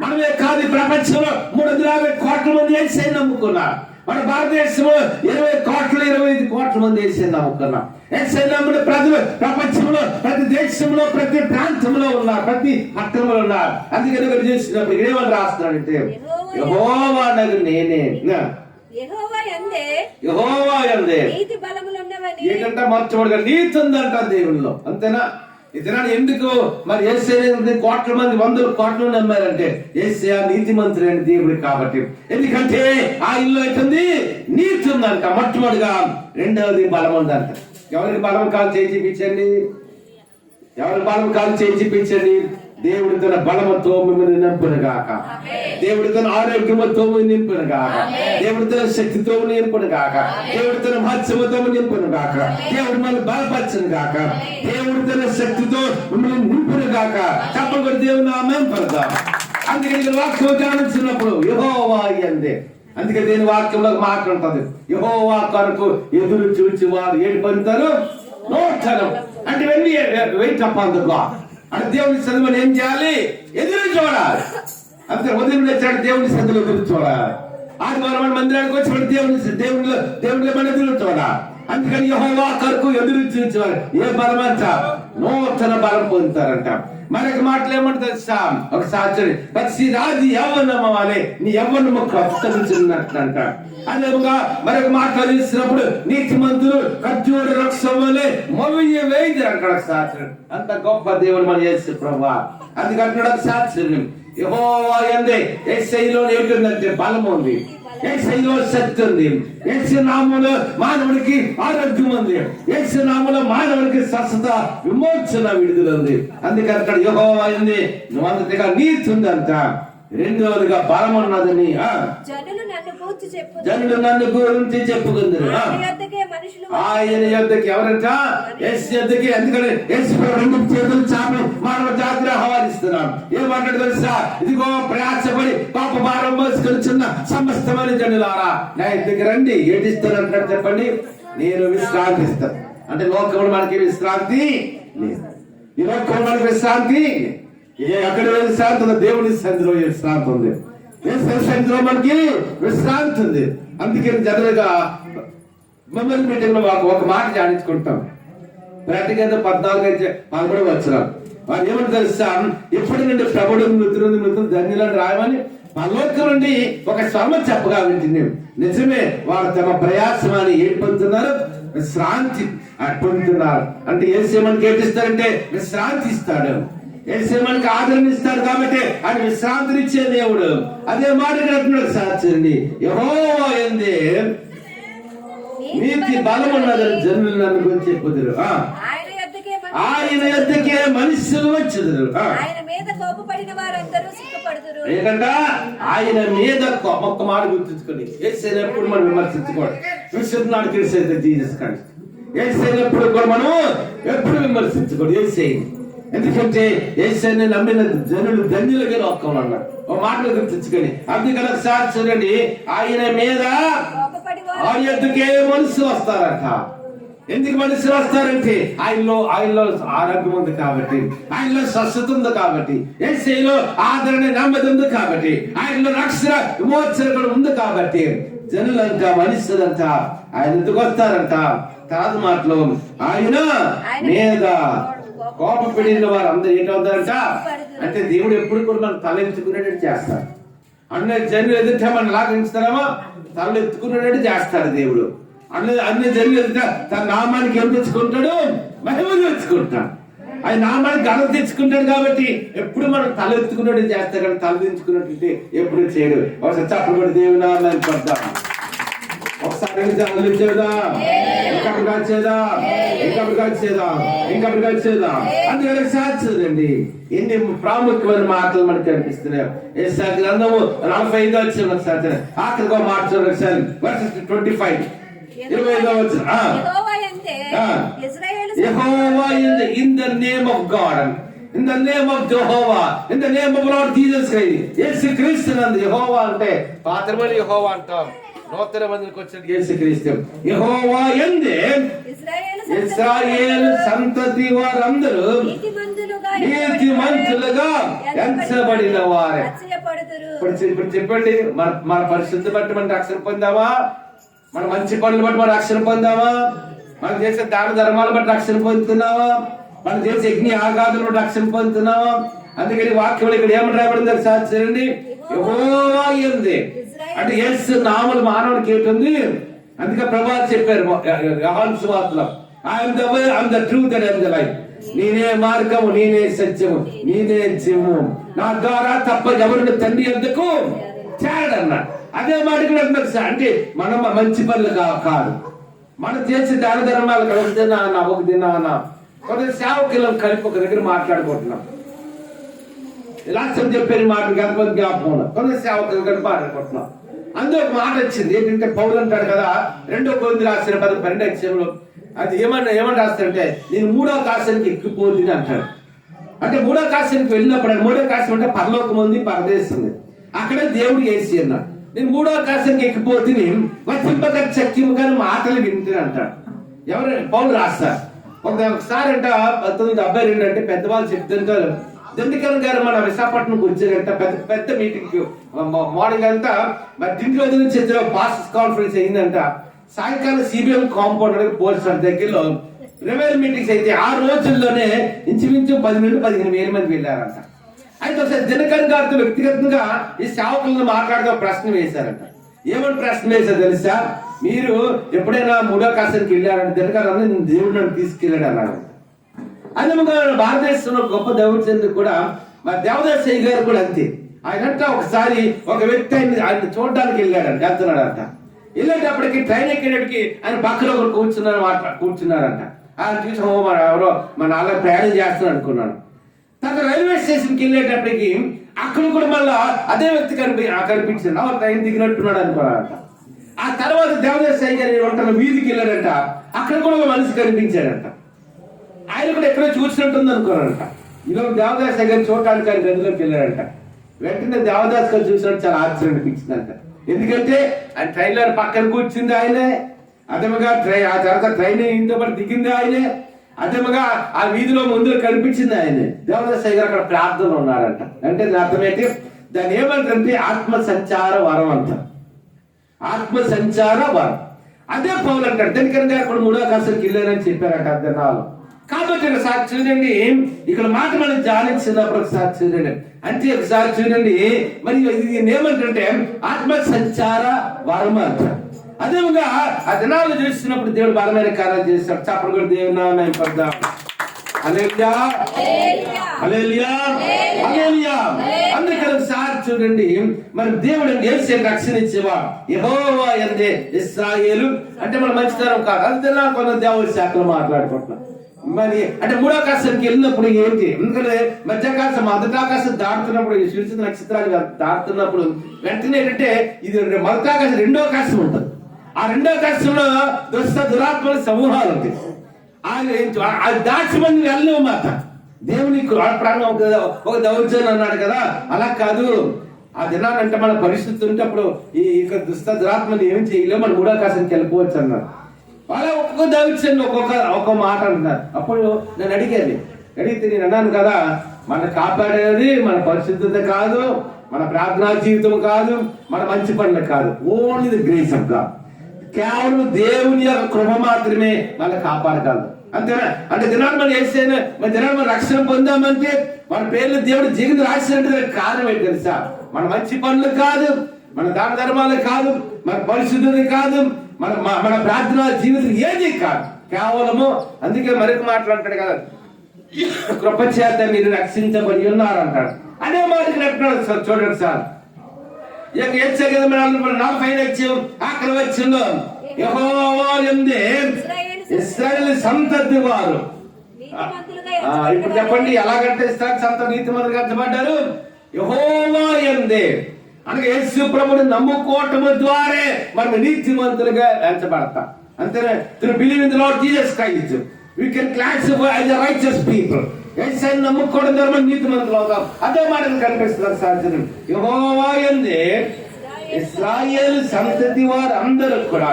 మనమే కాదు ప్రపంచంలో 350 కోట్ల మంది యేసయ్యను నమ్ముకున్నారు. మన భారతదేశంలో 25 కోట్ల మంది యేసయ్యను నమ్ముకున్నాం. యేసయ్యను నమ్మిన ప్రజలు ప్రపంచంలో ప్రతి దేశంలో ప్రతి ప్రాంతంలో ఉన్నారు, ప్రతి పట్టణంలో ఉన్నారు. అందుకని ఇక్కడ చూసినప్పుడు ఏమని రాస్తున్నాడంటే యెహోవా అనగా నేనే, యెహోవా యందే ఏంటంటే మర్చిపోడుగా నీతి ఉందంట దేవునిలో. అంతేనా? ఇతను ఎందుకు మరి యేసయ్యని కోట్ల మంది 100 కోట్ల నమ్మారంటే యేసయ్య నీతి మంత్రి అని దేవుడు కాబట్టి. ఎందుకంటే ఆ ఇల్లు అవుతుంది నీతి ఉందంట మొట్టమొదటిగా. రెండవది బలం ఉందంట. ఎవరికి బలం కాలు చేయి చూపించండి, ఎవరి బలం కాలు చేయి చూపించండి. దేవుడి తన బలముతో మిమ్మల్ని నింపును గాక, దేవుడి తన ఆరోగ్యముతో నింపును గాక, దేవుడి తన శక్తితో నింపును గాక, దేవుడి తన మత్స్యముతో నింపును గాక, దేవుడు మిమ్మల్ని బలపరచును గాక, దేవుడి తన శక్తితో మిమ్మల్ని నింపును గాక. చెప్పకుండా దేవుని నామం పడదాం. అందుకని వాక్యం ధ్యానించినప్పుడు యెహోవా యందే, అందుకే దేని వాక్యంలో మాట ఉంటుంది, యెహోవా కొరకు ఎదురు చూచి వారు ఏడు పొందుతారు నోటను. అంటే వెళ్ళి wait upon the God. అంటే దేవుని సన్నిధిలో ఏం చేయాలి? ఎదురు చూడాలి. అంతే. ఉదయం లేచాడు దేవుని సన్నిధిలో ఎదురు చూడాలి. ఆదివారం మందిరానికి వచ్చి దేవుని మన ఎదురు చూడాలి. అందుకని యెహోవా కొరకు ఎదురు చూచేవారు ఏ బలం అంట? నూతన బలం పొందుతారంట. మరొక మాటలు ఏమంటారు ఒకసారి ప్రతి రాజు యవ్వనం అవ్వాలి, నీ యవ్వనము కష్టంట. అదేవిధంగా మరొక మాటలు ఇచ్చినప్పుడు నీతి మంతులు ఖర్జూర వృక్షం వలె మొవ్వి వేయిది అంటాడు శాస్త్రం. అంత గొప్ప దేవుడు మన యేసు ప్రభువా. అందుకంటున్నాడు శాస్త్రం యెహోవా యందే. యేసయ్యలో ఏంటంటే బలం ఉంది, యేసయ్యలో శక్తి ఉంది, యేసు నామములో మానవుడికి ఆరోగ్యం ఉంది, యేసు నామములో మానవుడికి స్వస్థత విమోచన విడుదల ఉంది. అందుకని అక్కడ యెహోవా యందే నువ్వు అంతగా నీతి ఉంది అంట. రెండవదిగా బలం ఉన్నదని జనులు నన్ను గూర్చి చెప్పు జనులు నన్ను గురించి చెప్పుకుందరు. ఆయన యొద్దకే మనుషులు ఆయన యొద్దకి ఎవరంట? యేసు యొద్దకి. ఎందుకంటే యేసు రెండు చేతులు చాపి మానవ జాతిని ఆహ్వానిస్తున్నాడు. ఏమంటాడు తెలుసా? ఇదిగో ప్రయాసపడి పాప భారం మోసుకొచ్చున్న సమస్తమైన జనులారా నా యొద్దకి రండి. ఏటిస్తానంటాడు చెప్పండి? నేను విశ్రాంతి ఇస్తాను. అంటే లోకంలో మనకి విశ్రాంతి లేదు. ఈ లోకంలో మనకి విశ్రాంతి ఎక్కడ విశ్రాంతి ఉంది? దేవుని సన్నిధిలో విశ్రాంతి ఉంది. సన్నిధిలో మనకి విశ్రాంతి ఉంది. అందుకే జనరల్గా మెమరీ మీటింగ్ లో ఒక మాట ధ్యానించుకుంటాం. ప్రాక్టికల్ 14 వచ్చినాం. వారు ఏమని తెలుసా? ఇప్పటి నుండి ప్రభుడు మృతులు ధన్యులను రాయమని పరలోకం నుండి ఒక స్వర్మ చెప్పగా వింటుంది. నిజమే, వారు తమ ప్రయాసమాన్ని ఏడు పొందుతున్నారు, విశ్రాంతి పొందుతున్నారు. అంటే యేసు మనకి ఏటిస్తారంటే విశ్రాంతి ఇస్తాడు. యేసు మనకి ఆదరణ ఇస్తాడు. కాబట్టి ఆయన విశ్రాంతినిచ్చే దేవుడు. అదే మాట సాక్షి యెహోవా యందే నీతి బలం ఉన్నదని జనులు నన్ను గురించి చెప్పుదురు. ఆయన యొద్దకే మనుషులు వచ్చుదురు. ఆయన మీద కోపపడిన వారందరూ సిగ్గుపడుదురు. ఏంటంట? ఆయన మీద ఒక్క మాట గుర్తుంచుకోండి. యేసు ఎప్పుడు మనం విమర్శించుకోండి. విశ్వనాడు తెలిసేది జీసస్ క్రైస్ట్. యేసు ఎప్పుడు కూడా మనం ఎప్పుడు విమర్శించుకోండి. యేసు ఎందుకంటే యేసుని నమ్మిన జనులు ధన్యులుగా లోకంలో అన్నారు. ఒక మాటలు గుర్తించుకొని అందుకని ఒకసారి చూడండి, ఆయన మీద ఆయన యొద్దకే మనుషులు వస్తారంట. ఎందుకు మనుషులు వస్తారంటే ఆయనలో ఆరోగ్యం ఉంది కాబట్టి, ఆయనలో స్వస్థత ఉంది కాబట్టి, యేసులో ఆదరణ నెమ్మది ఉంది కాబట్టి, ఆయనలో రక్షణ విమోచన కూడా ఉంది కాబట్టి జనులంట మనుషులంట ఆయన ఎందుకు వస్తారంట. తర్వాత మాటలో ఆయన మీద కోపపడిన వారు అందరూ ఏంటవుతారంట అంటే దేవుడు ఎప్పుడు కూడా మనం తలెత్తుకునేటట్టు చేస్తాడు. అన్ని జనులు ఎదుట మనం లాగించుతామో తలెత్తుకునేటట్టు చేస్తాడు దేవుడు. అన్ని జనులు ఎదుట తన నామానికి ఏం తెచ్చుకుంటాడు? మహిమ తెచ్చుకుంటాడు. ఆయన నామానికి ఘనత తెచ్చుకుంటాడు. కాబట్టి ఎప్పుడు మనం తలెత్తుకున్నట్టు చేస్తాడు, కానీ తల దించుకున్నట్టు ఎప్పుడు చేయడు. ఒకసారి చప్పుడు కూడా దేవుని నామాన్ని పడతాం. ఒకసారి చేదా ఇంకప్పుడు కాల్చేదా ఇంకప్పుడు కాల్చేదా ఇంకప్పుడు కాల్చేదా అందుకని సాధ్యదండి. ఎన్ని ప్రాముఖ్యమైన మాటలు మనకు కనిపిస్తున్నాయి. యేసాయ గ్రంథము 45 వచ్చిన ఒకసారి ఆఖరిగా మాట చూడండి ఒకసారి. 25 25 వచ్చిన యెహోవా in the name of God, in the name of Jehovah, in the name of Lord Jesus Christ. యేసుక్రీస్తు నందు యెహోవా అంటే పాత్రమని యెహోవా అంటాం. నూతన మందికి వచ్చిన యేసుక్రీస్తు యెహోవా యందే ఇశ్రాయేలు సంతతి వారందరూ నీతిమంతులుగా ఎంచబడిన వారే. ఇప్పుడు చెప్పండి, మన పరిశుద్ధి బట్టి మనం రక్షణ పొందామా? మన మంచి పనులు బట్టి మనం రక్షణ పొందామా? మనం చేసే దాన ధర్మాలు బట్టి రక్షణ పొందుతున్నావా? మనం చేసే యజ్ఞ ఆగాదులు బట్టి రక్షణ పొందుతున్నావా? అందుకని వాక్యం ఇక్కడ ఏమని రాయబడింది ఒకసారి చూడండి. యెహోవా యందే అంటే యేసు నామములు మానవునికి ఏంటుంది? అందుకే ప్రభావం చెప్పారు యోహాను సువార్తలో, I'm the way, I'm the truth and I'm the life. నేనే మార్గము, నేనే సత్యము, నేనే జీవము, నా ద్వారా తప్ప ఎవరిని తండ్రి వద్దకు చేరడన్నాడు. అదే మాట కూడా అంటే మనం మంచి పనులు కాదు, మనం చేసే దాన ధర్మాలు ఒక దినాన కొంత సేవకులను కలిపి ఒక దగ్గర మాట్లాడుకుంటున్నాం. లాస్ట్ చెప్పిన మాట జ్ఞాపకం కొంత సేవకులు కలిపి మాట్లాడుకుంటున్నాం. అందులో ఒక మాట వచ్చింది. ఏంటంటే పౌలు అంటాడు కదా 2 కొరింథీయులు రాసిన 12 అధ్యాయంలో అది ఏమని రాస్తాడంటే నేను 3వ ఆకాశానికి ఎక్కిపోతుంది అంటాడు. అంటే 3వ ఆకాశానికి వెళ్ళినప్పుడు 3వ ఆకాశం అంటే పరలోకం ఉంది, పరదేశం ఉంది. అక్కడే దేవుడు యేసు అన్నాడు. నేను 3వ ఆకాశానికి ఎక్కిపోతుంది వర్తింపక సత్యము కానీ మాటలు వింటుంది అంటాడు. ఎవరు? పౌలు రాస్తారు. ఒకసారి అంట 1972 అంటే పెద్దవాళ్ళు చెప్తుంటారు, దండికరణ్ గారు మన విశాఖపట్నంకి వచ్చారంట పెద్ద మీటింగ్. మార్నింగ్ అంతా మరి దింట్లో నుంచి పాస్టర్స్ కాన్ఫరెన్స్ అయిందంట. సాయంకాలం సిబిఎం కాంపౌండ్ పోలీస్ దగ్గరలో రివైల్ మీటింగ్స్ అయితే ఆ రోజుల్లోనే ఇంచుమించు 10-15 మంది వెళ్ళారంట. అయితే ఒకసారి దినకరణ్ గారితో వ్యక్తిగతంగా ఈ సేవకులను మాట్లాడుతూ ప్రశ్న వేశారంట. ఏమని ప్రశ్న వేశారు తెలుసా? మీరు ఎప్పుడైనా 3వ ఆకాశానికి వెళ్ళారంటే దినకరణ్ దేవుడు నన్ను తీసుకెళ్ళాడు అన్నాడు. అదే భారతదేశంలో గొప్ప దేవుడు కూడా మా దేవదాసయ్య గారు కూడా అంతే. ఆయనంట ఒకసారి ఒక వ్యక్తి ఆయన చూడడానికి వెళ్తున్నాడంట. వెళ్ళేటప్పటికి ట్రైన్ ఎక్కేటప్పటికి ఆయన పక్కన ఒకరు కూర్చున్నారంట. ఆయన చూసి ఎవరో మన అలా ప్రయాణం చేస్తున్నాడు అనుకున్నాను. తర్వాత రైల్వే స్టేషన్కి వెళ్ళేటప్పటికి అక్కడ కూడా మళ్ళా అదే వ్యక్తి కనిపించాడు. ట్రైన్ దిగినట్టున్నాడు అనుకోవాలంట. ఆ తర్వాత దేవదాసయ్య గారి వంటను వీధికి వెళ్ళాడంట. అక్కడ కూడా ఒక మనిషి కనిపించాడంట. ఆయన కూడా ఎక్కడో చూసినట్టుంది అనుకోనంట. ఈలో దేవదాసయ్య గారిని చూడటానికి ఆయన గదిలోకి వెళ్ళాడంట. వెంటనే దేవదాస్ గారు చూసినట్టు చాలా ఆశ్చర్యం అనిపించిందంట. ఎందుకంటే ఆయన ట్రైన్లో పక్కన కూర్చుంది ఆయనే, అదేమగా ఆ తర్వాత ట్రైన్ ఇంట్లో పడి దిగింది ఆయనే, అదేమగా ఆ వీధిలో ముందు కనిపించింది ఆయనే. దేవదాసయ్య గారు అక్కడ ప్రార్థనలు ఉన్నారంట. అంటే దాని అర్థం ఏంటి? దాన్ని ఏమంటే ఆత్మ సంచార వరం అంట. ఆత్మ సంచార వరం. అదే పౌలు అంటాడు. దానికన్నా అక్కడ 3వ ఆకాశానికి వెళ్ళారని చెప్పారంట అర్థనాలు. కాబట్టి ఒకసారి చూడండి, ఇక్కడ మాట మనం ధ్యానించినప్పుడు ఒకసారి చూడండి, అంటే ఒకసారి చూడండి, మరి ఇది ఏమంటే ఆత్మ సంచార వరం అంట. అదేవిధంగా ఆ దినాలు చూసినప్పుడు దేవుడు బలమైన కార్యాలు చేస్తాడు. చప్పట్లు కూడా దేవుని నామం పడదాం. హల్లెలూయా, హల్లెలూయా, హల్లెలూయా. అందుకని ఒకసారి చూడండి, మరి దేవుడు యేసు రక్షణ ఇచ్చేవా యెహోవా యందే ఇశ్రాయేలు అంటే మన మంచితనం కాదు. అది కొంత దేవుడి శాఖలో మాట్లాడుకుంటున్నాం. మరి అంటే 3వ ఆకాశానికి వెళ్ళినప్పుడు ఏంటి? ఎందుకంటే మధ్యాకాశం మొదటాకాశం దాటుతున్నప్పుడు సూర్య నక్షత్రాలు దాటుతున్నప్పుడు వెంటనే ఏంటంటే ఇది మొదటాకాశం 2వ ఆకాశం ఉంటుంది. ఆ 2వ ఆకాశంలో దురాత్మల సమూహాలు ఉంటాయి. అది దాచి మంది వెళ్ళలేవు మాట. దేవునికి ప్రాణం ఒక దౌర్జన్యం అన్నాడు కదా, అలా కాదు. ఆ దినానంటే మన పరిస్థితి ఉంటే అప్పుడు ఈ దురాత్మని ఏం చేయలేము, మన 3వ ఆకాశానికి వెళ్ళిపోవచ్చు అన్నారు. అలా ఒక్కొక్క దైవజనుడు ఒక్కొక్క మాట అంటున్నారు. అప్పుడు నేను అడిగితే నేను అన్నాను కదా, మన కాపాడేది మన పరిశుద్ధత కాదు, మన ప్రార్థనా జీవితం కాదు, మన మంచి పనులు కాదు. Only the grace of God. కేవలం దేవుని యొక్క కృప మాత్రమే మన కాపాడగలదు. అంతేనా? అంటే దినాన్ని మనం వేస్తేనే మన దినాన్ని మనం రక్షణ పొందామంటే మన పేర్లు దేవుడు జీవితం రాసినట్టు కారణం ఏంటి తెలుసా? మన మంచి పనులు కాదు, మన దాన ధర్మాలు కాదు, మన పరిశుద్ధత కాదు, మన ప్రార్థన జీవితం ఏది కాదు, కేవలము. అందుకే మరొక మాట్లాడతాడు కదా, కృప చేత మీరు రక్షించబడి ఉన్నారు అంటాడు. అదే మాటకి అంటున్నాడు సార్. చూడండి సార్, అక్కడ వచ్చిందో యెహోవా యందే ఇశ్రాయేలు సంతతి వారు. ఇప్పుడు చెప్పండి, ఎలాగంటే ఇశ్రాయేలు సంతతి నీతిమంతులుగా ఎంచబడ్డారు? యెహోవా యందే అనగా యేసు ప్రభువుని నమ్ముకోవటం ద్వారే మనం నీతిమంతులుగా ఎంచబడతాం. అంతేనా? Through believe in the lord Jesus Christ we can classify as a righteous people. యేసుని నమ్ముకోవడం ద్వారా మనం నీతిమంతులు అవుతాం. అదే మనకు కనిపిస్తుంది సాధ్యం. యెహోవా యందే ఇశ్రాయేలు సంతతి వారు అందరూ కూడా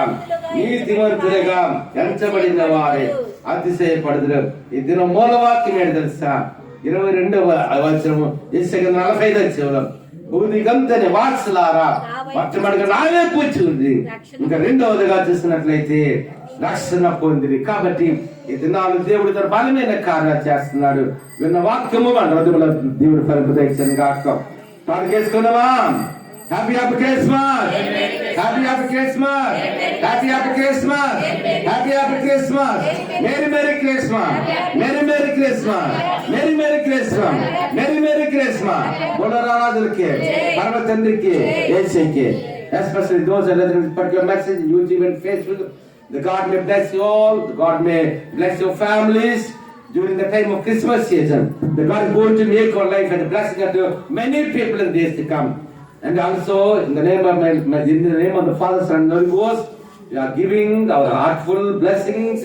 నీతిమంతులుగా ఎంచబడిన వారే అతిశయపడుదురు. ఈ దిన మూలవాక్యం ఏంటి తెలుసా? 22వ వచనము యెషయా 45వ భూదిగంతని వాత్సలారా మొట్టమొదటిగా నావే పూచుంది, ఇంకా రెండవదిగా చూసినట్లయితే రక్షణ పొందింది. కాబట్టి ఈ దినాలు దేవుడు తన బలమైన కార్యాలు చేస్తున్నాడు. విన్న వాక్యము మన హృదయంలో దేవుడు ఫలింపజేయను గాక. పాడుకేసుకున్నావా? Happy happy Christmas, happy happy Christmas, happy happy Christmas, happy happy Christmas, merry merry Christmas, merry merry Christmas, merry merry Christmas, merry merry Christmas. బోలరాజులకి, పరమ తండ్రికి, యేసుకి, especially those that are listening to particular message in YouTube and Facebook. The God may bless you all. The God may bless your families during the time of Christmas season. The God is going to make our life and a blessing unto many people in days to come. And also in the name of the Father, Son, and Holy Ghost, we are giving our heartful blessings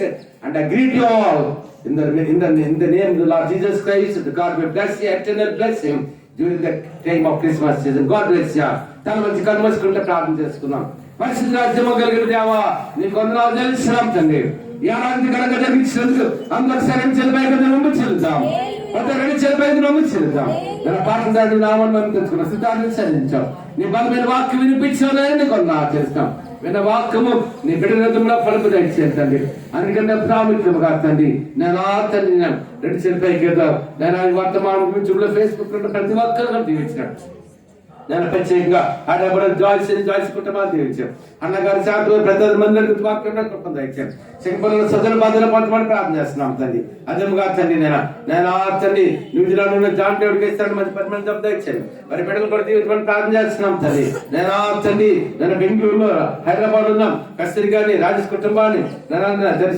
and I greet you all in the name of the Lord Jesus Christ. The God may bless you, eternal blessing during the time of Christmas season. God bless you. తన మంచి కన్మసుకుంటే ప్రార్థన చేసుకున్నాం. పరిశుద్ధ రాజ్యము కలిగిన దేవా, నీకు వందనాలు చెల్లిస్తున్నాం తండ్రి. ఈ ఆరాధన కనుక జరిగించినందుకు అందరూ సరైన చెల్లిపై నమ్ము చెల్లుతాం, ప్రతి 2 చెల్లిపై నమ్ము చెల్లుతాం. నేను పాఠం నామని మనం తెచ్చుకున్నాం, సిద్ధాన్ని చెల్లించాం. నీ బలమైన వాక్యం వినిపించాలని నీకు వందనాలు చేస్తాం. విన్న వాక్యము నీ బిడ్డలో పలుపు దయచేయండి. అందుకని ప్రాముఖ్యంగా తండ్రి నేను తండ్రి 2 చెల్లిపైకి నేను వర్తమానం గురించి ఫేస్బుక్ ప్రతి ఒక్కరు దీవించినట్టు నేను ప్రత్యేకంగా హైదరాబాద్ జాయిస్ కుటుంబాన్ని దీవించాం. అన్నగారి శాంతి ప్రతి మంది వాక్యం కుటుంబం దయచాం. సింగపూర్లో సదరు బాధలు పంచమని ప్రార్థన చేస్తున్నాం తండ్రి. అదేముగా తండ్రి నేను ఆ తండ్రి న్యూజిలాండ్ ఉన్న జాన్ డేవిడ్కి ఇస్తాను మంచి 10 మంది జబ్బు ఇచ్చాను. మరి బిడ్డలు కూడా దీవించమని ప్రార్థన చేస్తున్నాం తండ్రి. నేను ఆ తండ్రి నేను బెంగళూరులో హైదరాబాద్ ఉన్నాం కస్తూరి గారిని రాజేష్ కుటుంబాన్ని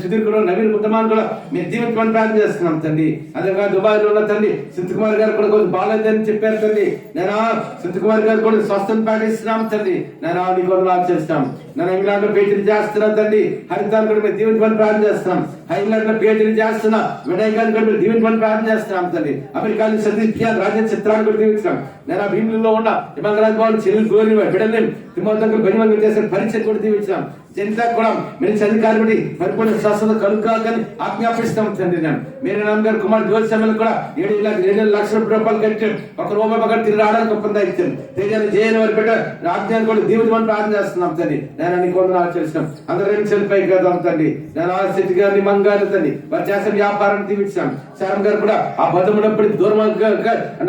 సుధీర్ కూడా నవీన్ కుటుంబాన్ని కూడా మీరు దీవించమని ప్రార్థన చేస్తున్నాం తండ్రి. అదేవిధంగా దుబాయ్ లో ఉన్న తండ్రి సుత్కుమార్ గారు కూడా కొంచెం బాగాలేదని చెప్పారు తండ్రి. నేను సుత్కుమార్ గారు కూడా స్వస్థం పాటిస్తున్నాం తండ్రి. నేను నీకు వందనాలు చేస్తాం. నేను ఇంగ్లాండ్ లో పేటీలు చేస్తున్నాం తండ్రి. హరితాన్ని కూడా మీరు దీవించమని ప్రార్థన చేస్తున్నాం. ఐర్లాండ్ లో పేటీలు చేస్తున్నా వినయ్ గారిని కూడా మీరు దీవించమని ప్రార్థన చేస్తున్నాం తండ్రి. అమెరికాలో సతీష్ రాజ్య చిత్రాన్ని కూడా దీవించాం. నేను ఆ భీములలో ఉన్న హిమంగరాజ్ బాబు చెల్లెలు గోరి బిడ్డల్ని తిమ్మోతంగా బహిమంగా చేసిన పరిచయం కూడా దీవించాం. జనతా కూడా మీరు చదికారు బట్టి పరిపూర్ణ స్వస్థత కలుగుకాలని ఆజ్ఞాపిస్తాం తండ్రి. నేను మీరు నాన్నగారు కుమార్ జ్యోతిషమ్మలు కూడా 7 లక్షల రూపాయలు కట్టి ఒక రూపాయి పక్కన తిరిగి రావడానికి ఒప్పందం ఇచ్చాను. తేజాన్ని జయని వారి బిడ్డ రాజ్యాన్ని కూడా దీవించమని ప్రార్థన చేస్తున్నాం తండ్రి. నేను నీకు వందనాలు చేస్తున్నాం. అందరూ చెల్లిపై కదా తండ్రి. నేను ఆ శెట్టి గారిని మంగారు తండ్రి వారు చేసిన వ్యాపారాన్ని దీవించాం. శారం గారు కూడా ఆ బతుకున్నప్పుడు దూరం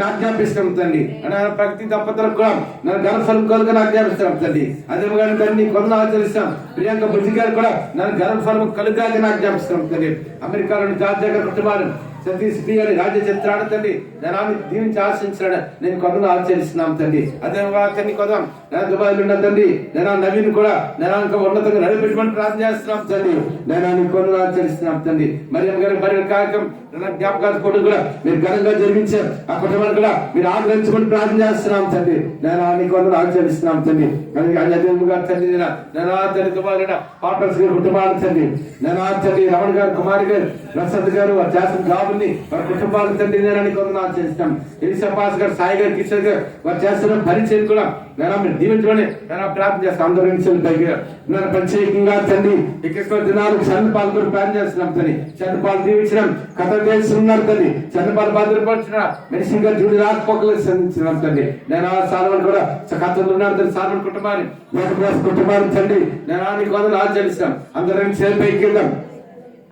ఆజ్ఞాపిస్తాం తండ్రి. ప్రగతి దంపతులకు కూడా నేను ఘనఫలం కలుగుని ఆజ్ఞాపిస్తాం తండ్రి. అదే తండ్రి నీకు వందనాలు చేస్తాం. ప్రియాంక బుద్ధి గారు కూడా నన్ను గర్వఫలం కలుగాలని నాకు జ్ఞాపిస్తున్నాం తండ్రి. అమెరికాలోని జార్జ్ గారి కుటుంబాన్ని సతీష్ పి అని రాజ్య చిత్రాన్ని తండ్రి నేను దీవించి ఆశించాడు. నేను కొందరు ఆచరిస్తున్నాం తండ్రి. అదే తండ్రి కొదాం నేను దుబాయ్లో ఉన్న తండ్రి నేను నవీన్ కూడా నేను ఇంకా ఉన్నతంగా నడిపెట్టమని ప్రార్థన చేస్తున్నాం తండ్రి. నేను నీకు కొందరు ఆచరిస్తున్నాం తండ్రి. మరియమ్మ గారి మరి కార్యక్రమం జ్ఞాపకాలు కూడా మీరు ఘనంగా జరిగించారు. ఆ కుటుంబాన్ని కూడా మీరు ఆగ్రహించమని ప్రార్థన చేస్తున్నాం తండ్రి. నేను నీకు కొందరు ఆచరిస్తున్నాం తండ్రి. గారు తండ్రి నేను ఆ తండ్రి దుబాయ్లో పాపర్స్ గారి కుటుంబాన్ని తండ్రి నేను ఆ తండ్రి రమణ గారు కుమారి గారు ప్రసాద్ గారు వారు చేసిన జాబుల్ని వారి కుటుంబాలకు తండ్రి నేను కొందరు ఆచరిస్తాం. ఎలిసపాస్ గారు సాయి గారు కిషోర్ గారు వారు చేస్తున్న పరిచయం కూడా మీరు దీవించమని ప్రార్థన చేస్తాం. అందరూ పైకి నేను ప్రత్యేకంగా తండ్రి ఇక్కడ దినాలకు చంద్రపాలు కూడా ప్రార్థన చేస్తున్నాం తండ్రి. చంద్రపాలు దీవించడం కథ చేస్తున్నారు తండ్రి. చంద్రపాలు భద్రపరిచిన మెడిసిన్ గారు జూడి రాకపోకలు సంధించినాం తండ్రి. నేను ఆ సార్వలు కూడా కథలు ఉన్నారు తండ్రి. సార్వల కుటుంబాన్ని కుటుంబాన్ని తండ్రి నేను నీకు వందలు ఆచరిస్తాం. అందరం పైకి వెళ్దాం.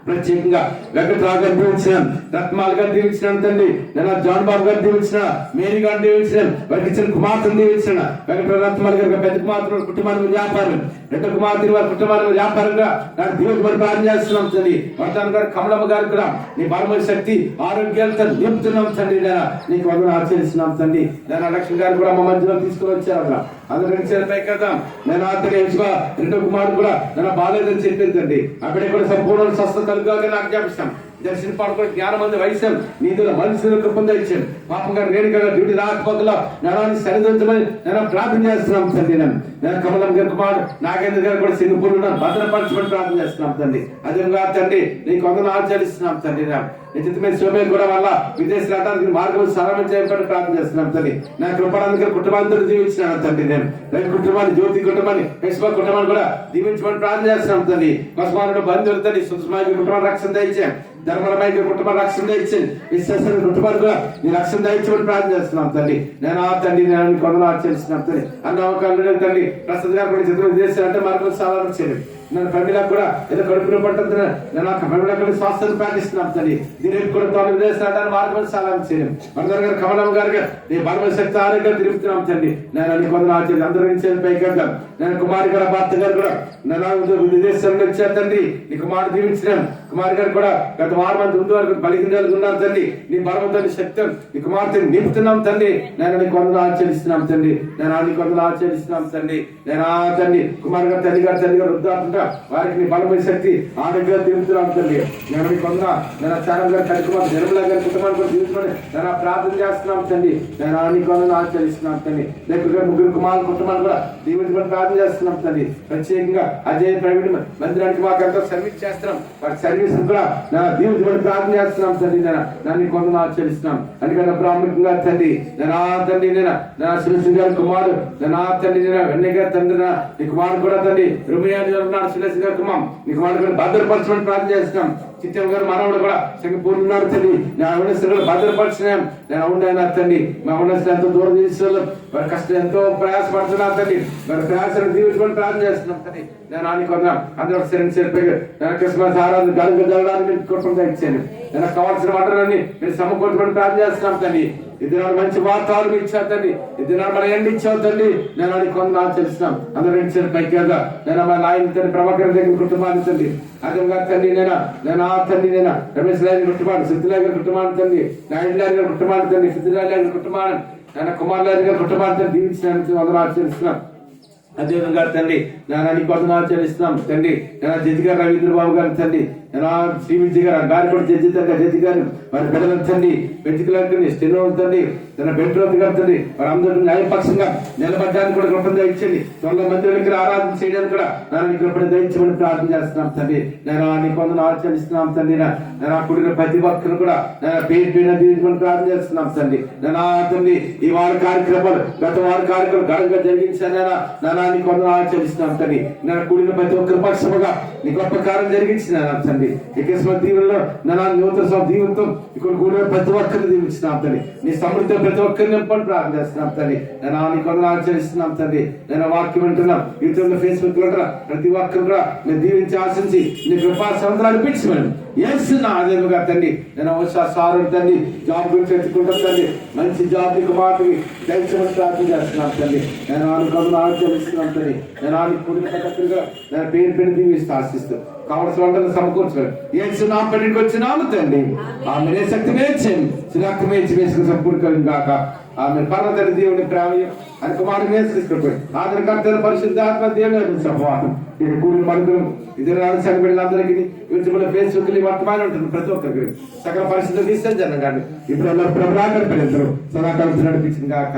ప్రత్యేకంగా వెంకటరావు గారు దీవించిన రత్మాల్ గారు దీవించిన తండ్రి నేను జాన్ బాబు గారు దీవించిన మేరీ గారు దీవించిన వారికి ఇచ్చిన కుమార్తెను దీవించిన వెంకట రత్మాల్ గారు పెద్ద కుమార్తె కుటుంబానికి వ్యాపారం రెండో కుమార్తె వారి కుటుంబానికి వ్యాపారంగా నాకు దీవించమని ప్రార్థన చేస్తున్నాం తండ్రి. వర్ధన్ గారు కమలమ్మ గారు కూడా నీ బలమైన శక్తి ఆరోగ్యాలతో నింపుతున్నాం తండ్రి. నేను నీకు వందలు ఆచరిస్తున్నాం తండ్రి. నేను లక్ష్మి గారు కూడా మా మధ్యలో తీసుకుని వచ్చారు. అందరూ పై కదా నేను అతని రెండో కుమారుడు కూడా నేను బాగాలేదని చెప్పిందండి. అక్కడే కూడా సంపూర్ణ స్వస్థత కలుగుగా నాకు జ్ఞాపిస్తాం. దర్శన పాడుకొని జ్ఞానం మంది వయసు నీతుల మనుషులకు పొందించాను. పాపం గారు రేణుక డ్యూటీ రాకపోతలో నేను సరిదించమని నేను ప్రార్థన చేస్తున్నాం తండ్రి. నేను కమలం గారి కుమారుడు నాగేంద్ర గారు కూడా సింగపూర్ భద్రపరచమని ప్రార్థన చేస్తున్నాం తండ్రి. అదేవిధంగా తండ్రి నీకు వందలు ఆచరిస్తున్నాం తండ్రి. నిశ్చితమైన సోమేలు కూడా వల్ల విదేశీ రావడానికి మార్గం సరళం చేయబడి ప్రార్థన చేస్తున్నాం తండ్రి. నా కృపడానికి కుటుంబాంతో దీవించినాను తండ్రి. నేను రైతు కుటుంబాన్ని జ్యోతి కుటుంబాన్ని ఫేస్బుక్ కుటుంబాన్ని కూడా దీవించమని ప్రార్థన చేస్తున్నాం తండ్రి. కొసమానుడు బంధువులు తండ్రి సుష్మాకి కుటుంబాన్ని రక్షణ దయచాం. ధర్మలమైకి కుటుంబాన్ని రక్షణ దయచింది. విశ్వాస కుటుంబాన్ని కూడా నీ రక్షణ దయచమని ప్రార్థన చేస్తున్నాం తండ్రి. నేను ఆ తండ్రి నేను కొందరు ఆచరిస్తున్నాం తండ్రి. అన్న తండ్రి ప్రసాద్ గారు కూడా చిత్రం చేశారంటే మార్గం సాధారణ చేయలేదు. నేను ఫ్యామిలీలకు కూడా ఏదో కడుపులో పడుతుంది. నేను ఆ ఫ్యామిలీలకు స్వాస్థ్యాన్ని పాటిస్తున్నాం తండ్రి. దీనికి కూడా తొలగి చేస్తాడని మార్గం సాధారణ చేయలేదు. మందర్ గారు కమలమ్మ గారు నీ బలమైన శక్తి ఆరోగ్యం తిరుగుతున్నాం తండ్రి. నేను అన్ని కొందరు ఆచరి అందరూ నుంచి పైకి వెళ్తాం. నేను కుమారి గారు భర్త గారు కూడా నేను విదేశాల్లో వచ్చారు తండ్రి. నీ కుమారుడు దీవించినాం. కుమారి గారు కూడా గత 6 మంది ముందు వరకు బలిగిందాలు ఉన్నారు తండ్రి. నీ బలవంతుని శక్తి నీ కుమార్తెని నింపుతున్నాం తండ్రి. నేను నీ కొందరు ఆచరిస్తున్నాం తండ్రి. నేను నీ కొందరు ఆచరిస్తున్నాం తండ్రి. నేను ఆ తండ్రి కుమార్ గారు తల్లి గారు వృద్ధాంట వారికి నీ బలమైన శక్తి ఆరోగ్యం తిరుగుతున్నాం తండ్రి. నేను నీ కొందరు నేను చారం గారు తల్లి కుమార్ నిర్మలా గారి కుటుంబాన్ని కూడా తీసుకొని నేను ప్రార్థన చేస్తున్నాం తండ్రి. నేను నీ కొందరు ఆచరిస్తున్నాం తండ్రి. లేకపోతే ముగ్గురు కుమారుల కుటుంబాన్ని కూడా దీవించమని ప్రార్థన చేస్తున్నాం తండ్రి. ప్రత్యేకంగా అజయ్ ప్రైవేట్ మందిరానికి మాకు ఎంతో సర్వీస్ చేస్తున్నాం. వారి సర్వీస్ కూడా దీవించమని ప్రార్థన చేస్తున్నాం తండ్రి. నేను కొందరు ఆచరిస్తున్నాం. అందుకని ప్రాముఖ్యంగా తండ్రి నేను ఆ తండ్రి నేను సురేష్ గారి కుమారుడు నేను ఆ తండ్రి వెన్నె గారి తండ్రి నీ కుమారుడు కూడా తండ్రి రుమియాని ఉన్నాడు. సురేష్ గారి కుమార్ నీ కుమారుడు కూడా భద్రపరచమని ప్రార్థన చేస్తున్నాం. చిత్తం గారు మనవుడు కూడా సింగపూర్ ఉన్నాడు తండ్రి. నేను అవనస్తులు భద్రపరిచినాం. నేను అవునైనా తండ్రి మా అవనస్తులు ఎంతో దూరం తీసుకోవాలి. వారి కష్టం ఎంతో ప్రయాసపడుతున్నా తండ్రి. వారి ప్రయాసాన్ని దీవించుకొని ప్రార్థన చేస్తున్నాం తండ్రి. నేను ఆని కొందాం అందరూ సరిపోయి నేను క్రిస్మస్ ఆరాధన గడుగు జరగడానికి కుటుంబం ఇచ్చాను. నేను కావాల్సిన వంటలన్నీ మీరు సమకూర్చుకొని ప్రార్థన చేస్తున్నాం తండ్రి. ఈ దినాలు మంచి వాతావరణం ఇచ్చావు తండ్రి. ఈ దినాలు మన ఎండ ఇచ్చావు తండ్రి. నేను అది కొంత తెలుస్తున్నాం అందరూ ఇచ్చిన పైగా నేను మన ఆయన తండ్రి ప్రభాకర్ దగ్గర కుటుంబాన్ని తండ్రి అదేవిధంగా తండ్రి నేను ఆ తండ్రి నేను రమేష్ గారి కుటుంబాన్ని సిద్ధిరాజు గారి కుటుంబాన్ని తండ్రి నాయుడు గారి కుటుంబాన్ని తండ్రి సిద్ధిరాజు గారి కుటుంబాన్ని నేను కుమార్ గారి కుటుంబాన్ని దీవించడానికి వందలు ఆచరిస్తున్నాం. అదేవిధంగా తండ్రి నేను అన్ని కొందరు ఆచరిస్తున్నాం తండ్రి. నేను జడ్జి గారు రవీంద్ర బాబు గారు తండ్రి నేను శ్రీవిద్య గారు గారి కూడా జడ్జి గారు వారి బిడ్డలు తండ్రి పెంచుకులండి స్టెనో తండ్రి తన బెంట్రోత్ గారు తండ్రి వారు అందరూ న్యాయపక్షంగా నిలబడ్డానికి కూడా కృపను దయచండి. 100 మంది దగ్గర ఆరాధన చేయడానికి కూడా నేను కృపను దయచమని ప్రార్థన చేస్తున్నాం తండ్రి. నేను అన్ని కొందరు ఆచరిస్తున్నాం తండ్రి. నేను ఆ కుడిన ప్రతి ఒక్కరు కూడా నేను పేరు పేరు దీవించమని ప్రార్థన చేస్తున్నాం తండ్రి. నేను ఆ తండ్రి ఈ వారి కార్యక్రమాలు గత వారి కార్యక్రమాలు ఘనంగా జరిగించాను నాన్ని కొందరు ఆచరిస్తున్నాం తండ్రి. నేను కూడిన ప్రతి ఒక్కరి పక్షముగా నీ గొప్ప కార్యం జరిగించినాను తండ్రి. ఈ క్రిస్మస్ దీవుల్లో నూతన దీవులతో ఇక్కడ కూడిన ప్రతి ఒక్కరిని దీవించినాం తండ్రి. నీ సమృద్ధి ప్రతి ఒక్కరిని నింపని ప్రార్థన చేస్తున్నాం తండ్రి. నేను నీ కొందరు ఆచరిస్తున్నాం తండ్రి. నేను వాక్యం వింటున్నాం యూట్యూబ్ లో ఫేస్బుక్ లో ప్రతి ఒక్కరు కూడా నేను దీవించి ఆశించి నీ కృపా సముద్రాలు పిలిచిమని ఏస్తున్నా. అదేవిధంగా తండ్రి నేను సారు తండ్రి జాబ్ గురించి ఎత్తుకుంటాం తండ్రి. మంచి జాబ్ నీకు మాటకి దయచమని ప్రార్థన చేస్తున్నాం తండ్రి. నేను అనుకోవడం ఆచరిస్తున్నాం తండ్రి. నేను ఆని కుడిన పక్కగా నేను పేరు పెట్టి దీవిస్తూ ఆశిస్తూ కావలసిన వంటలు సమకూర్చుకోండి. ఏసు నా పెళ్లికి వచ్చినాము తండ్రి. ఆమె శక్తి వేయించండి శ్రీరాక్తం వేయించి వేసుకుని సంపూర్ణ కాక ఆమె పర్వతని దేవుని ప్రేమయం అని కుమారుడు వేసుకుపోయి ఆదరకర్తలు పరిశుద్ధాత్మ దేవుని సంవాదం ఇది కూడిన మనుగులు ఇద్దరు సంఘ బిడ్డలందరికీ యూట్యూబ్ లో ఫేస్బుక్ వర్తమానం ఉంటుంది ప్రతి ఒక్కరికి సకల పరిస్థితులు తీస్తాను జనం కానీ ఇప్పుడు ప్రభుత్వ సదాకాలం నడిపించింది కాక